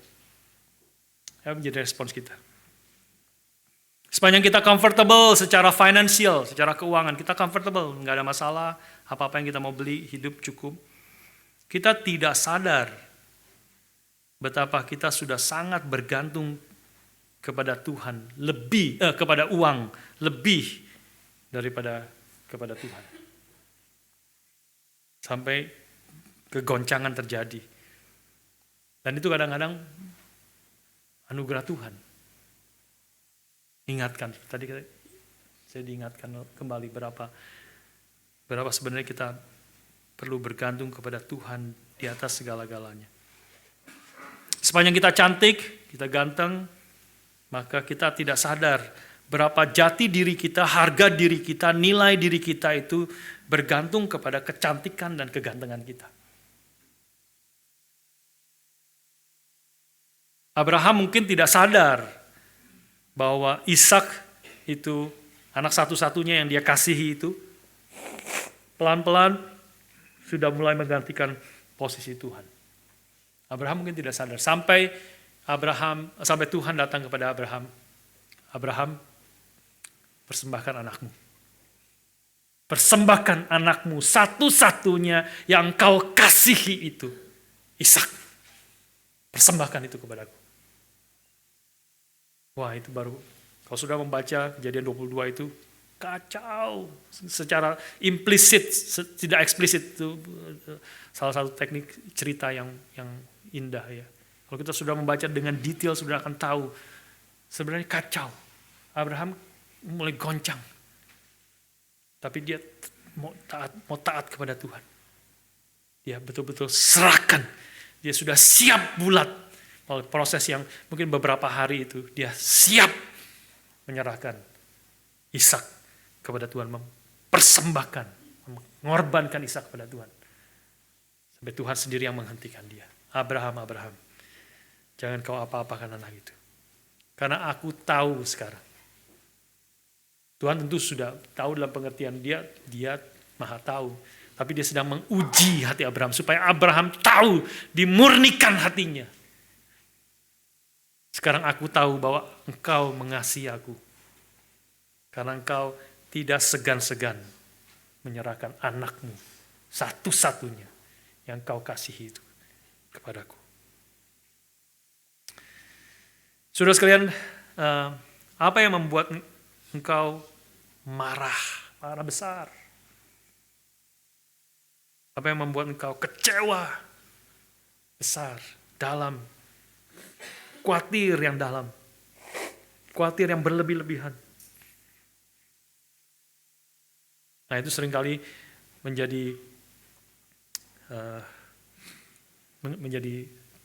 Speaker 1: Ya, menjadi respons kita. Sepanjang kita comfortable secara finansial, secara keuangan, kita comfortable, nggak ada masalah, apa-apa yang kita mau beli, hidup cukup. Kita tidak sadar betapa kita sudah sangat bergantung kepada Tuhan, kepada uang, lebih daripada kepada Tuhan. Sampai kegoncangan terjadi. Dan itu kadang-kadang anugerah Tuhan. Ingatkan, tadi saya diingatkan kembali berapa sebenarnya kita perlu bergantung kepada Tuhan di atas segala-galanya. Sepanjang kita cantik, kita ganteng, maka kita tidak sadar berapa jati diri kita, harga diri kita, nilai diri kita itu bergantung kepada kecantikan dan kegantengan kita. Abraham mungkin tidak sadar bahwa Ishak itu anak satu-satunya yang dia kasihi itu pelan-pelan sudah mulai menggantikan posisi Tuhan. Abraham mungkin tidak sadar sampai Tuhan datang kepada Abraham. Abraham, persembahkan anakmu. Persembahkan anakmu satu-satunya yang kau kasihi itu, Ishak. Persembahkan itu kepadaku. Wah itu baru, kalau sudah membaca Kejadian 22 itu kacau. Secara implisit, tidak eksplisit, itu salah satu teknik cerita yang indah ya. Kalau kita sudah membaca dengan detail, sudah akan tahu sebenarnya kacau. Abraham mulai goncang. Tapi dia mau taat kepada Tuhan. Dia betul-betul serahkan. Dia sudah siap bulat. Proses yang mungkin beberapa hari itu dia siap menyerahkan Ishak kepada Tuhan, mempersembahkan, mengorbankan Ishak kepada Tuhan. Sampai Tuhan sendiri yang menghentikan dia. Abraham, jangan kau apa-apakan anak itu. Karena aku tahu sekarang. Tuhan tentu sudah tahu dalam pengertian dia maha tahu. Tapi dia sedang menguji hati Abraham supaya Abraham tahu, dimurnikan hatinya. Sekarang aku tahu bahwa Engkau mengasihi aku. Karena Engkau tidak segan-segan menyerahkan anakmu satu-satunya yang Kau kasihi itu kepadaku. Saudara sekalian, apa yang membuat engkau marah besar? Apa yang membuat engkau kecewa besar, dalam, khawatir yang dalam, khawatir yang berlebih-lebihan? Nah, itu seringkali menjadi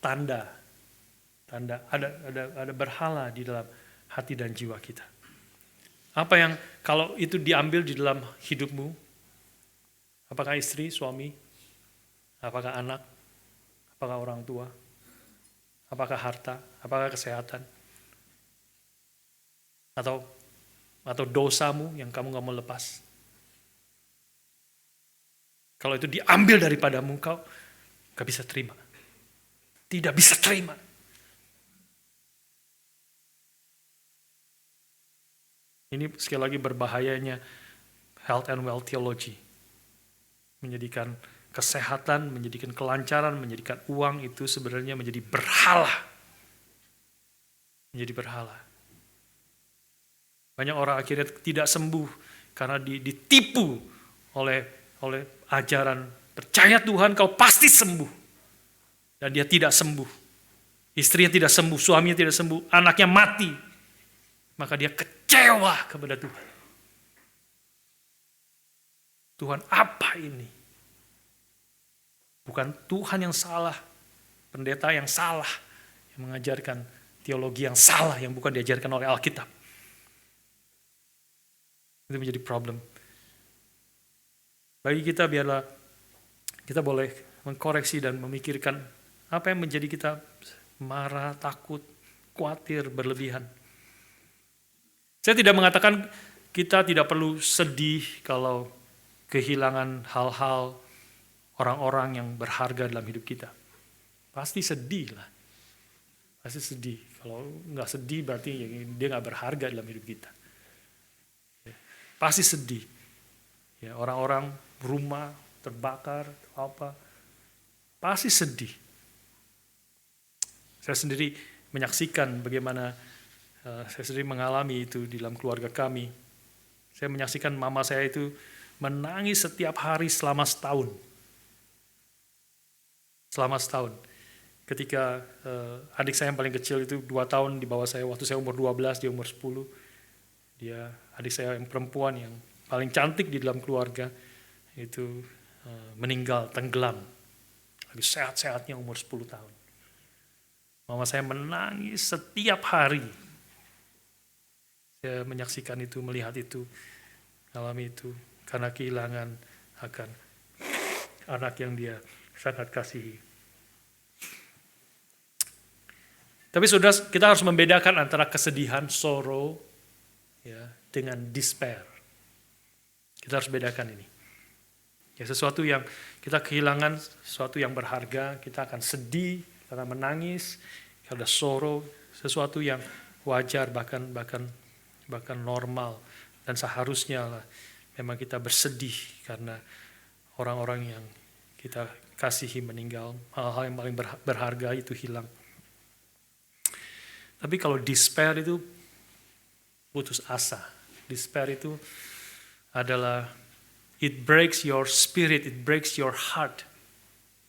Speaker 1: tanda ada berhala di dalam hati dan jiwa kita. Apa yang kalau itu diambil di dalam hidupmu, apakah istri, suami, apakah anak, apakah orang tua, apakah harta, apakah kesehatan, atau dosamu yang kamu gak mau lepas. Kalau itu diambil daripadamu, kau gak bisa terima. Tidak bisa terima. Ini sekali lagi berbahayanya health and wealth theology. Menjadikan kesehatan, menjadikan kelancaran, menjadikan uang itu sebenarnya menjadi berhala. Menjadi berhala. Banyak orang akhirnya tidak sembuh karena ditipu oleh ajaran percaya Tuhan kau pasti sembuh. Dan dia tidak sembuh. Istrinya tidak sembuh, suaminya tidak sembuh, anaknya mati. Maka dia kecewa kepada Tuhan. Tuhan, apa ini? Bukan Tuhan yang salah, pendeta yang salah, yang mengajarkan teologi yang salah, yang bukan diajarkan oleh Alkitab. Itu menjadi problem. Bagi kita, biarlah kita boleh mengkoreksi dan memikirkan apa yang menjadi kita marah, takut, khawatir, berlebihan. Saya tidak mengatakan kita tidak perlu sedih kalau kehilangan hal-hal, orang-orang yang berharga dalam hidup kita. Pasti sedih lah. Pasti sedih. Kalau nggak sedih berarti dia nggak berharga dalam hidup kita. Pasti sedih. Ya, orang-orang, rumah terbakar, apa, pasti sedih. Saya sendiri menyaksikan bagaimana saya sendiri mengalami itu di dalam keluarga kami. Saya menyaksikan mama saya itu menangis setiap hari selama setahun. Selama setahun. Ketika adik saya yang paling kecil itu 2 tahun di bawah saya, waktu saya umur 12, dia umur 10. Dia adik saya yang perempuan yang paling cantik di dalam keluarga itu meninggal, tenggelam. Lagi sehat-sehatnya umur 10 tahun. Mama saya menangis setiap hari. Saya menyaksikan itu, melihat itu, alami itu, karena kehilangan akan anak yang dia sangat kasihi. Tapi saudara, kita harus membedakan antara kesedihan, sorrow, ya, dengan despair. Kita harus bedakan ini. Ya, sesuatu yang kita kehilangan, sesuatu yang berharga, kita akan sedih, karena menangis, ada sorrow, sesuatu yang wajar, bahkan normal, dan seharusnya lah memang kita bersedih karena orang-orang yang kita kasihi meninggal, hal-hal yang paling berharga itu hilang. Tapi kalau despair itu putus asa. Despair itu adalah it breaks your spirit, it breaks your heart.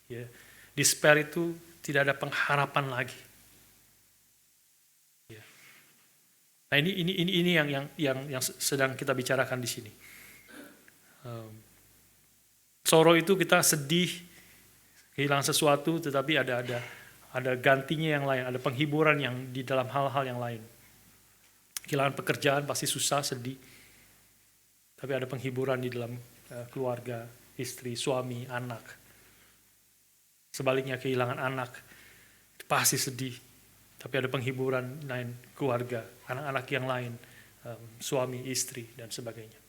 Speaker 1: Ya. Despair itu tidak ada pengharapan lagi. Ya. Nah, ini yang sedang kita bicarakan di sini. Sorrow itu kita sedih, kehilangan sesuatu, tetapi ada gantinya yang lain, ada penghiburan yang di dalam hal-hal yang lain. Kehilangan pekerjaan pasti susah, sedih. Tapi ada penghiburan di dalam keluarga, istri, suami, anak. Sebaliknya kehilangan anak, pasti sedih. Tapi ada penghiburan lain, keluarga, anak-anak yang lain, suami, istri, dan sebagainya.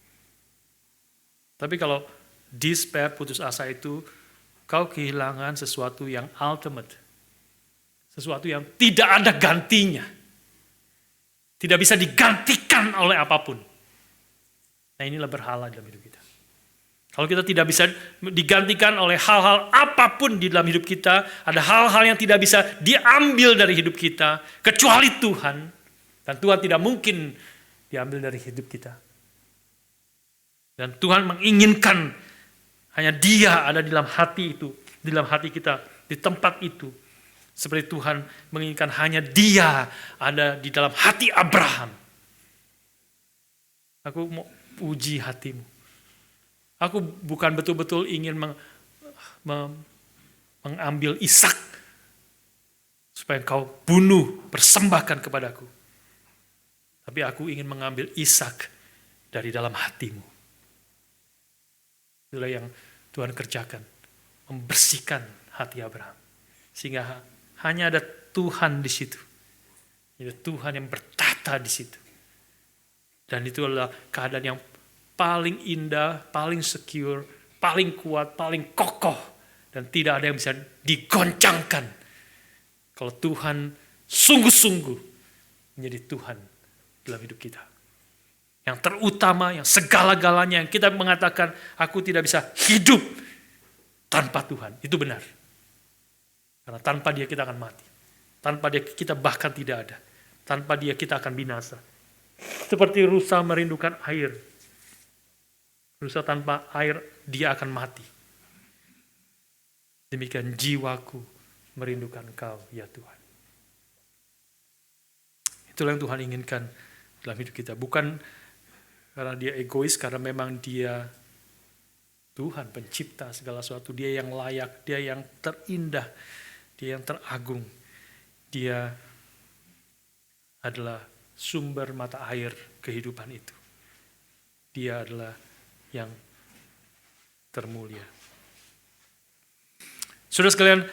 Speaker 1: Tapi kalau despair, putus asa itu, kau kehilangan sesuatu yang ultimate. Sesuatu yang tidak ada gantinya. Tidak bisa digantikan oleh apapun. Nah, inilah berhala dalam hidup kita. Kalau kita tidak bisa digantikan oleh hal-hal apapun di dalam hidup kita, ada hal-hal yang tidak bisa diambil dari hidup kita, kecuali Tuhan. Dan Tuhan tidak mungkin diambil dari hidup kita. Dan Tuhan menginginkan hanya Dia ada di dalam hati itu, di dalam hati kita, di tempat itu. Seperti Tuhan menginginkan hanya Dia ada di dalam hati Abraham. Aku mau uji hatimu. Aku bukan betul-betul ingin mengambil Ishak supaya engkau bunuh, persembahkan kepadaku. Tapi aku ingin mengambil Ishak dari dalam hatimu. Itulah yang Tuhan kerjakan, membersihkan hati Abraham. Sehingga hanya ada Tuhan di situ. Ada Tuhan yang bertata di situ. Dan itu adalah keadaan yang paling indah, paling secure, paling kuat, paling kokoh. Dan tidak ada yang bisa digoncangkan. Kalau Tuhan sungguh-sungguh menjadi Tuhan dalam hidup kita. Yang terutama, yang segala-galanya, yang kita mengatakan, aku tidak bisa hidup tanpa Tuhan. Itu benar. Karena tanpa Dia kita akan mati. Tanpa Dia kita bahkan tidak ada. Tanpa Dia kita akan binasa. Seperti rusa merindukan air. Rusa tanpa air dia akan mati. Demikian jiwaku merindukan Engkau ya Tuhan. Itulah yang Tuhan inginkan dalam hidup kita. Bukan karena Dia egois, karena memang Dia Tuhan pencipta segala sesuatu. Dia yang layak, Dia yang terindah, Dia yang teragung. Dia adalah sumber mata air kehidupan itu. Dia adalah yang termulia. Saudara sekalian,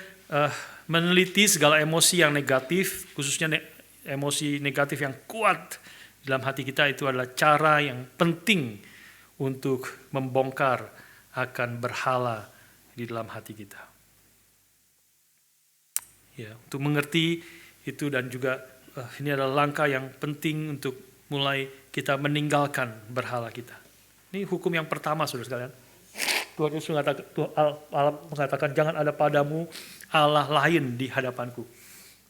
Speaker 1: meneliti segala emosi yang negatif, khususnya emosi negatif yang kuat dalam hati kita, itu adalah cara yang penting untuk membongkar akan berhala di dalam hati kita. Ya, untuk mengerti itu dan juga ini adalah langkah yang penting untuk mulai kita meninggalkan berhala kita. Ini hukum yang pertama, saudara sekalian. Tuhan Yesus mengatakan, jangan ada padamu Allah lain di hadapanku.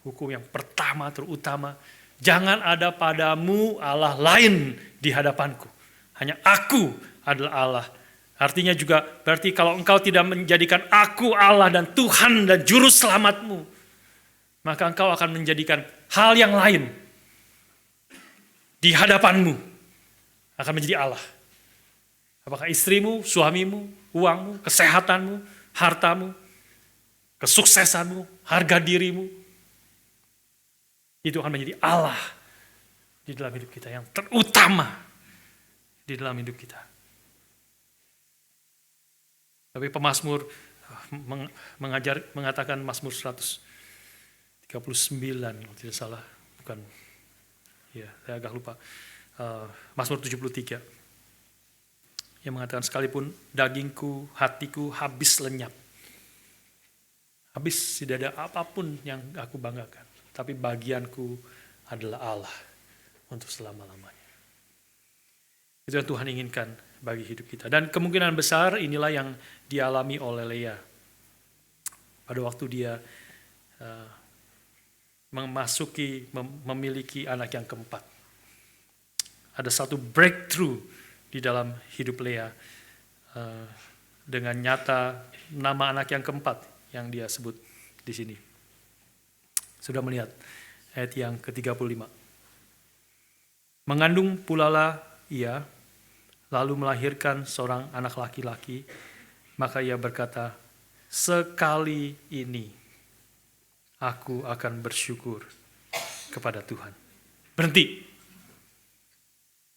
Speaker 1: Hukum yang pertama terutama, jangan ada padamu Allah lain di hadapanku. Hanya aku adalah Allah. Artinya juga berarti kalau engkau tidak menjadikan aku Allah dan Tuhan dan Juru Selamatmu, maka engkau akan menjadikan hal yang lain di hadapanmu akan menjadi Allah. Apakah istrimu, suamimu, uangmu, kesehatanmu, hartamu, kesuksesanmu, harga dirimu. Itu akan menjadi Allah di dalam hidup kita yang terutama di dalam hidup kita. Tapi pemazmur mengatakan Mazmur 139, kalau tidak salah, bukan, ya saya agak lupa, Mazmur 73. Yang mengatakan sekalipun dagingku, hatiku habis lenyap. Habis, tidak ada apapun yang aku banggakan. Tapi bagianku adalah Allah untuk selama-lamanya. Itu yang Tuhan inginkan bagi hidup kita. Dan kemungkinan besar inilah yang dialami oleh Lea. Pada waktu dia memiliki anak yang keempat. Ada satu breakthrough di dalam hidup Lea dengan nyata nama anak yang keempat yang dia sebut di sini. Sudah melihat ayat yang ke-35. Mengandung pulalah ia, lalu melahirkan seorang anak laki-laki, maka ia berkata, sekali ini aku akan bersyukur kepada Tuhan. Berhenti.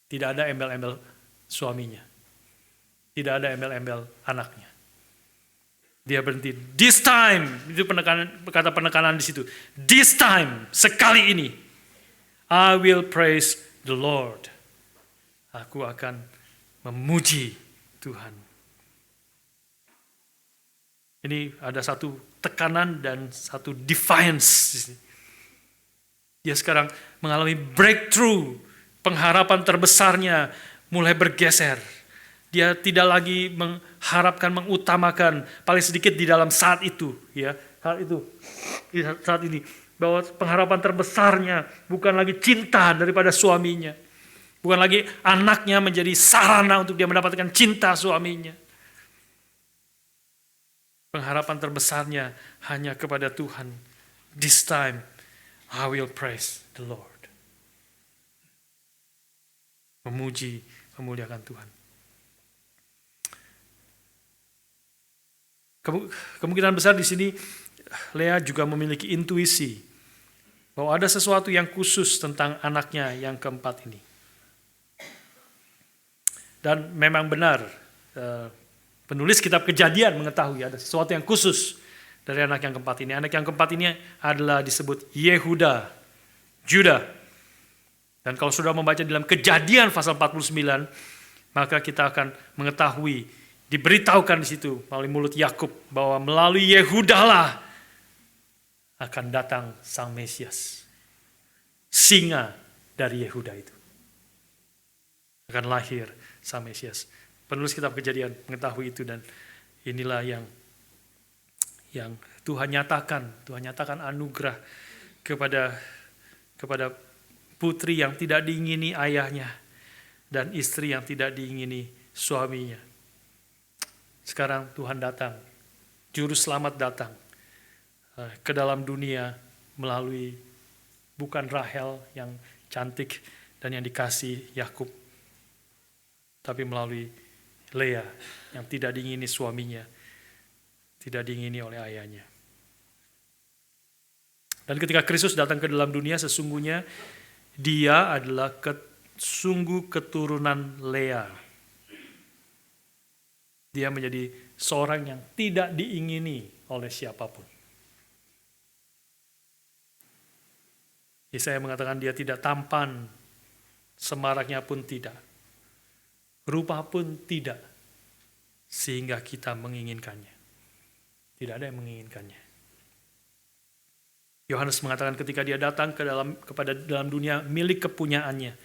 Speaker 1: Tidak ada embel-embel suaminya. Tidak ada embel-embel anaknya. Dia berhenti. This time, itu kata penekanan di situ. This time, sekali ini, I will praise the Lord. Aku akan memuji Tuhan. Ini ada satu tekanan dan satu defiance. Dia sekarang mengalami breakthrough. Pengharapan terbesarnya mulai bergeser. Dia tidak lagi mengharapkan, mengutamakan paling sedikit di dalam saat itu, ya. Saat ini bahwa pengharapan terbesarnya bukan lagi cinta daripada suaminya. Bukan lagi anaknya menjadi sarana untuk dia mendapatkan cinta suaminya. Pengharapan terbesarnya hanya kepada Tuhan. This time I will praise the Lord. Memuji, memuliakan Tuhan. Kemungkinan besar di sini Lea juga memiliki intuisi bahwa ada sesuatu yang khusus tentang anaknya yang keempat ini. Dan memang benar, penulis kitab Kejadian mengetahui ada sesuatu yang khusus dari anak yang keempat ini. Anak yang keempat ini adalah disebut Yehuda, Juda. Dan kalau sudah membaca dalam Kejadian pasal 49, maka kita akan mengetahui, diberitahukan di situ melalui mulut Yakub bahwa melalui Yehuda lah akan datang Sang Mesias. Singa dari Yehuda itu akan lahir Sang Mesias. Penulis kitab Kejadian mengetahui itu, dan inilah yang Tuhan nyatakan anugerah kepada putri yang tidak diingini ayahnya dan istri yang tidak diingini suaminya. Sekarang Tuhan datang, Juru Selamat datang ke dalam dunia melalui bukan Rahel yang cantik dan yang dikasih Yakub, tapi melalui Lea yang tidak diingini suaminya, tidak diingini oleh ayahnya. Dan ketika Kristus datang ke dalam dunia, sesungguhnya dia adalah sungguh keturunan Lea. Dia menjadi seorang yang tidak diingini oleh siapapun. Yesaya mengatakan dia tidak tampan, semaraknya pun tidak, rupa pun tidak, sehingga kita menginginkannya. Tidak ada yang menginginkannya. Yohanes mengatakan ketika dia datang kepada dalam dunia, milik kepunyaannya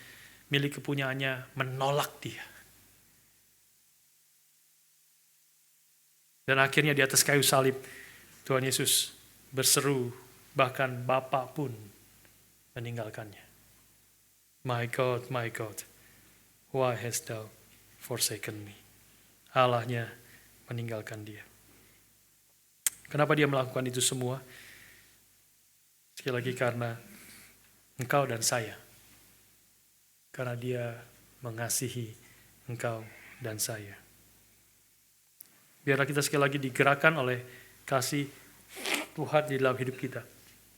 Speaker 1: menolak dia. Dan akhirnya di atas kayu salib, Tuhan Yesus berseru, bahkan Bapa pun meninggalkannya. My God, why hast thou forsaken me? Allahnya meninggalkan dia. Kenapa dia melakukan itu semua? Sekali lagi, karena engkau dan saya. Karena dia mengasihi engkau dan saya. Biarlah kita sekali lagi digerakkan oleh kasih Tuhan di dalam hidup kita.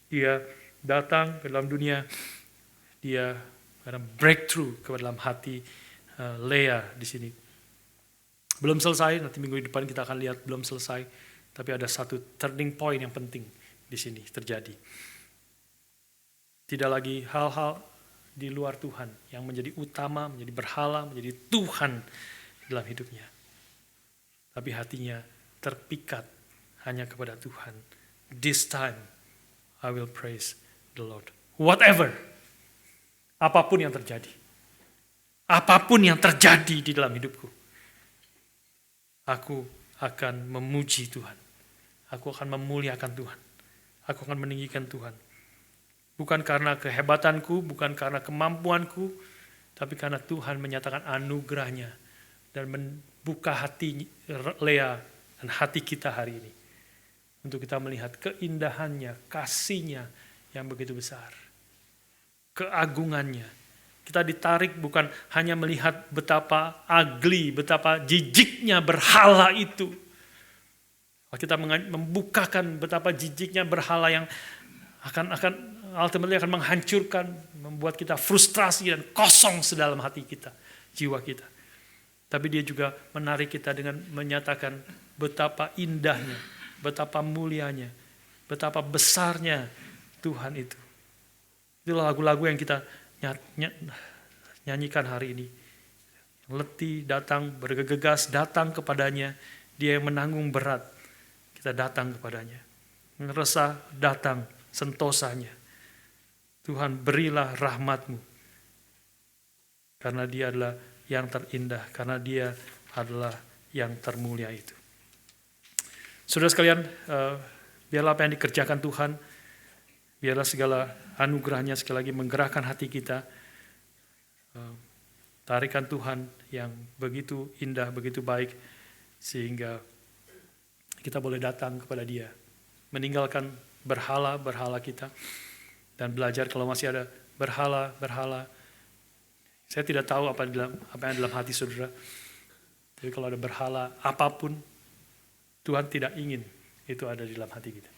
Speaker 1: Dia datang ke dalam dunia, dia ada breakthrough ke dalam hati Lea di sini. Belum selesai, nanti minggu depan kita akan lihat belum selesai, tapi ada satu turning point yang penting di sini terjadi. Tidak lagi hal-hal di luar Tuhan yang menjadi utama, menjadi berhala, menjadi Tuhan dalam hidupnya. Tapi hatinya terpikat hanya kepada Tuhan. This time I will praise the Lord. Whatever, apapun yang terjadi. Apapun yang terjadi di dalam hidupku, aku akan memuji Tuhan. Aku akan memuliakan Tuhan. Aku akan meninggikan Tuhan. Bukan karena kehebatanku, bukan karena kemampuanku, tapi karena Tuhan menyatakan anugerahnya dan membuka hati Lea dan hati kita hari ini. Untuk kita melihat keindahannya, kasihnya yang begitu besar. Keagungannya. Kita ditarik bukan hanya melihat betapa ugly, betapa jijiknya berhala itu. Kita membukakan betapa jijiknya berhala yang akan ultimately akan menghancurkan, membuat kita frustrasi dan kosong sedalam hati kita, jiwa kita. Tapi dia juga menarik kita dengan menyatakan betapa indahnya, betapa mulianya, betapa besarnya Tuhan itu. Itulah lagu-lagu yang kita nyanyikan hari ini. Letih datang, bergegas datang kepadanya, dia yang menanggung berat, kita datang kepadanya. Resah datang, sentosanya. Tuhan, berilah rahmat-Mu. Karena Dia adalah yang terindah, karena Dia adalah yang termulia itu. Saudara sekalian, biarlah apa yang dikerjakan Tuhan, biarlah segala anugerahnya sekali lagi menggerakkan hati kita. Tarikan Tuhan yang begitu indah, begitu baik, sehingga kita boleh datang kepada Dia, meninggalkan berhala-berhala kita, dan belajar kalau masih ada berhala-berhala. Saya tidak tahu apa yang dalam hati saudara, tapi kalau ada berhala apapun, Tuhan tidak ingin itu ada di dalam hati kita.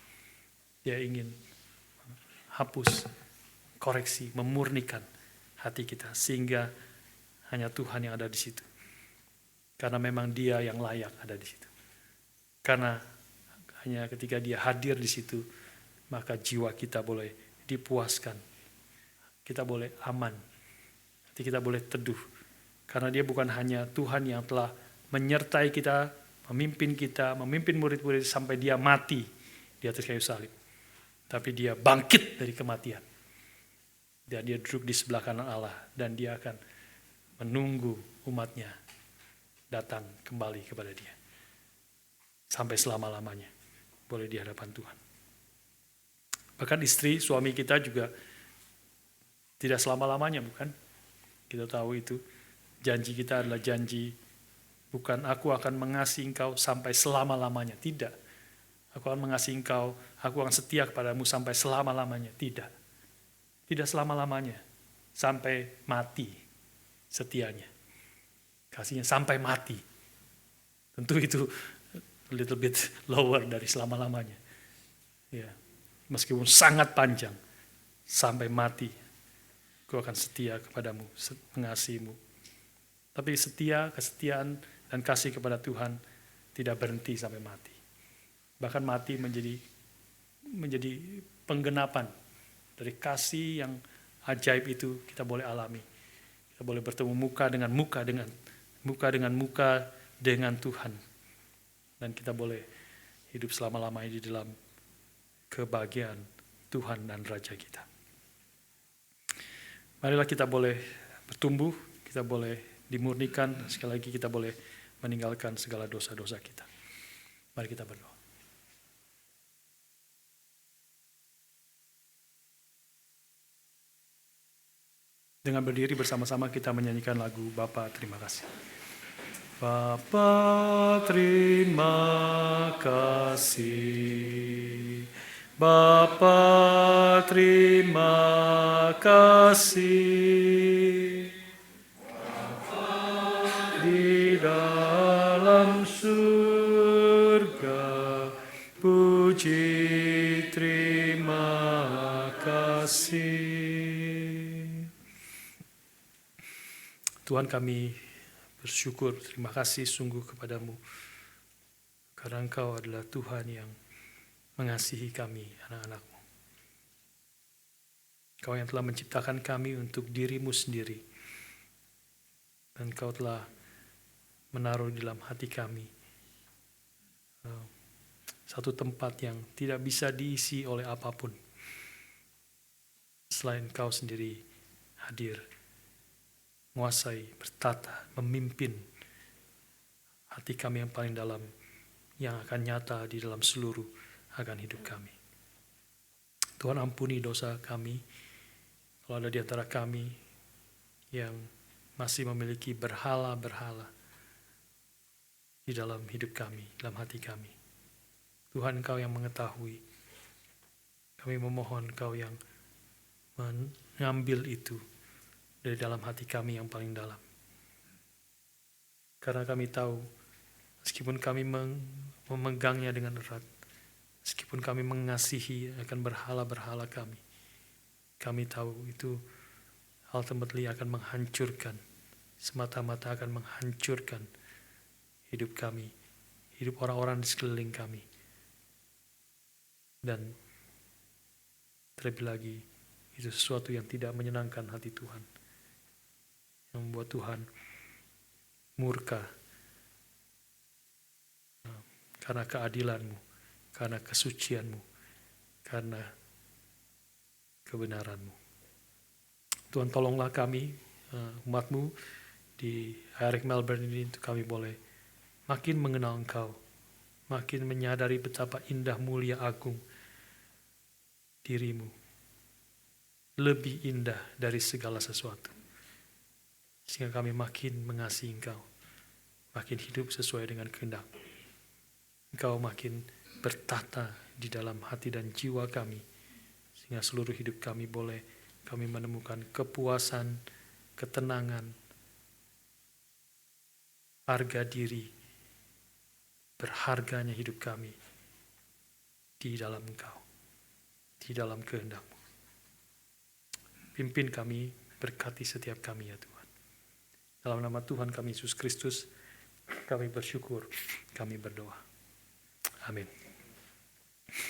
Speaker 1: Dia ingin hapus, koreksi, memurnikan hati kita, sehingga hanya Tuhan yang ada di situ. Karena memang Dia yang layak ada di situ. Karena hanya ketika Dia hadir di situ, maka jiwa kita boleh dipuaskan. Kita boleh aman. Nanti kita boleh teduh. Karena Dia bukan hanya Tuhan yang telah menyertai kita, memimpin murid-murid sampai Dia mati di atas kayu salib. Tapi Dia bangkit dari kematian. Dan Dia duduk di sebelah kanan Allah. Dan Dia akan menunggu umatnya datang kembali kepada Dia. Sampai selama-lamanya boleh di hadapan Tuhan. Bahkan istri, suami kita juga tidak selama-lamanya, bukan? Kita tahu itu. Janji kita adalah janji, bukan aku akan mengasihi engkau sampai selama-lamanya. Tidak. Aku akan mengasihi engkau, aku akan setia kepadamu sampai selama-lamanya. Tidak. Tidak selama-lamanya. Sampai mati setianya. Kasihnya sampai mati. Tentu itu a little bit lower dari selama-lamanya. Ya. Meskipun sangat panjang, sampai mati, aku akan setia kepadamu, mengasihimu. Tapi kesetiaan dan kasih kepada Tuhan tidak berhenti sampai mati. Bahkan mati menjadi penggenapan dari kasih yang ajaib itu kita boleh alami. Kita boleh bertemu muka dengan muka dengan Tuhan. Dan kita boleh hidup selama-lamanya di dalam kebahagiaan Tuhan dan Raja kita. Marilah kita boleh bertumbuh, kita boleh dimurnikan, sekali lagi kita boleh meninggalkan segala dosa-dosa kita. Mari kita berdoa. Dengan berdiri bersama-sama kita menyanyikan lagu Bapa Terima Kasih. Bapa terima kasih, Bapa terima kasih, Bapa di dalam surga, puji terima kasih. Tuhan, kami bersyukur, terima kasih sungguh kepadamu. Karena Engkau adalah Tuhan yang mengasihi kami, anak-anak-Mu. Engkau yang telah menciptakan kami untuk diri-Mu sendiri. Dan Engkau telah menaruh di dalam hati kami satu tempat yang tidak bisa diisi oleh apapun. Selain Engkau sendiri hadir, menguasai, bertata, memimpin hati kami yang paling dalam, yang akan nyata di dalam seluruh akan hidup kami. Tuhan, ampuni dosa kami, kalau ada di antara kami yang masih memiliki berhala-berhala di dalam hidup kami, dalam hati kami. Tuhan, Engkau yang mengetahui. Kami memohon Engkau yang mengambil itu dari dalam hati kami yang paling dalam. Karena kami tahu, meskipun kami memegangnya dengan erat, meskipun kami mengasihi akan berhala-berhala kami tahu itu ultimately akan menghancurkan, semata-mata akan menghancurkan hidup kami, hidup orang-orang di sekeliling kami. Dan terlebih lagi, itu sesuatu yang tidak menyenangkan hati Tuhan, yang membuat Tuhan murka karena keadilan-Mu, karena kesucian-Mu, karena kebenaran-Mu. Tuhan tolonglah kami, umat-Mu di HRX Melbourne ini, untuk kami boleh makin mengenal Engkau, makin menyadari betapa indah, mulia, agung diri-Mu, lebih indah dari segala sesuatu. Sehingga kami makin mengasihi Engkau, makin hidup sesuai dengan kehendak. Engkau makin bertata di dalam hati dan jiwa kami, sehingga seluruh hidup kami boleh kami menemukan kepuasan, ketenangan, harga diri, berharganya hidup kami di dalam Engkau, di dalam kehendak-Mu. Pimpin kami, berkati setiap kami ya Tuhan. Dalam nama Tuhan kami Yesus Kristus, kami bersyukur, kami berdoa. Amin.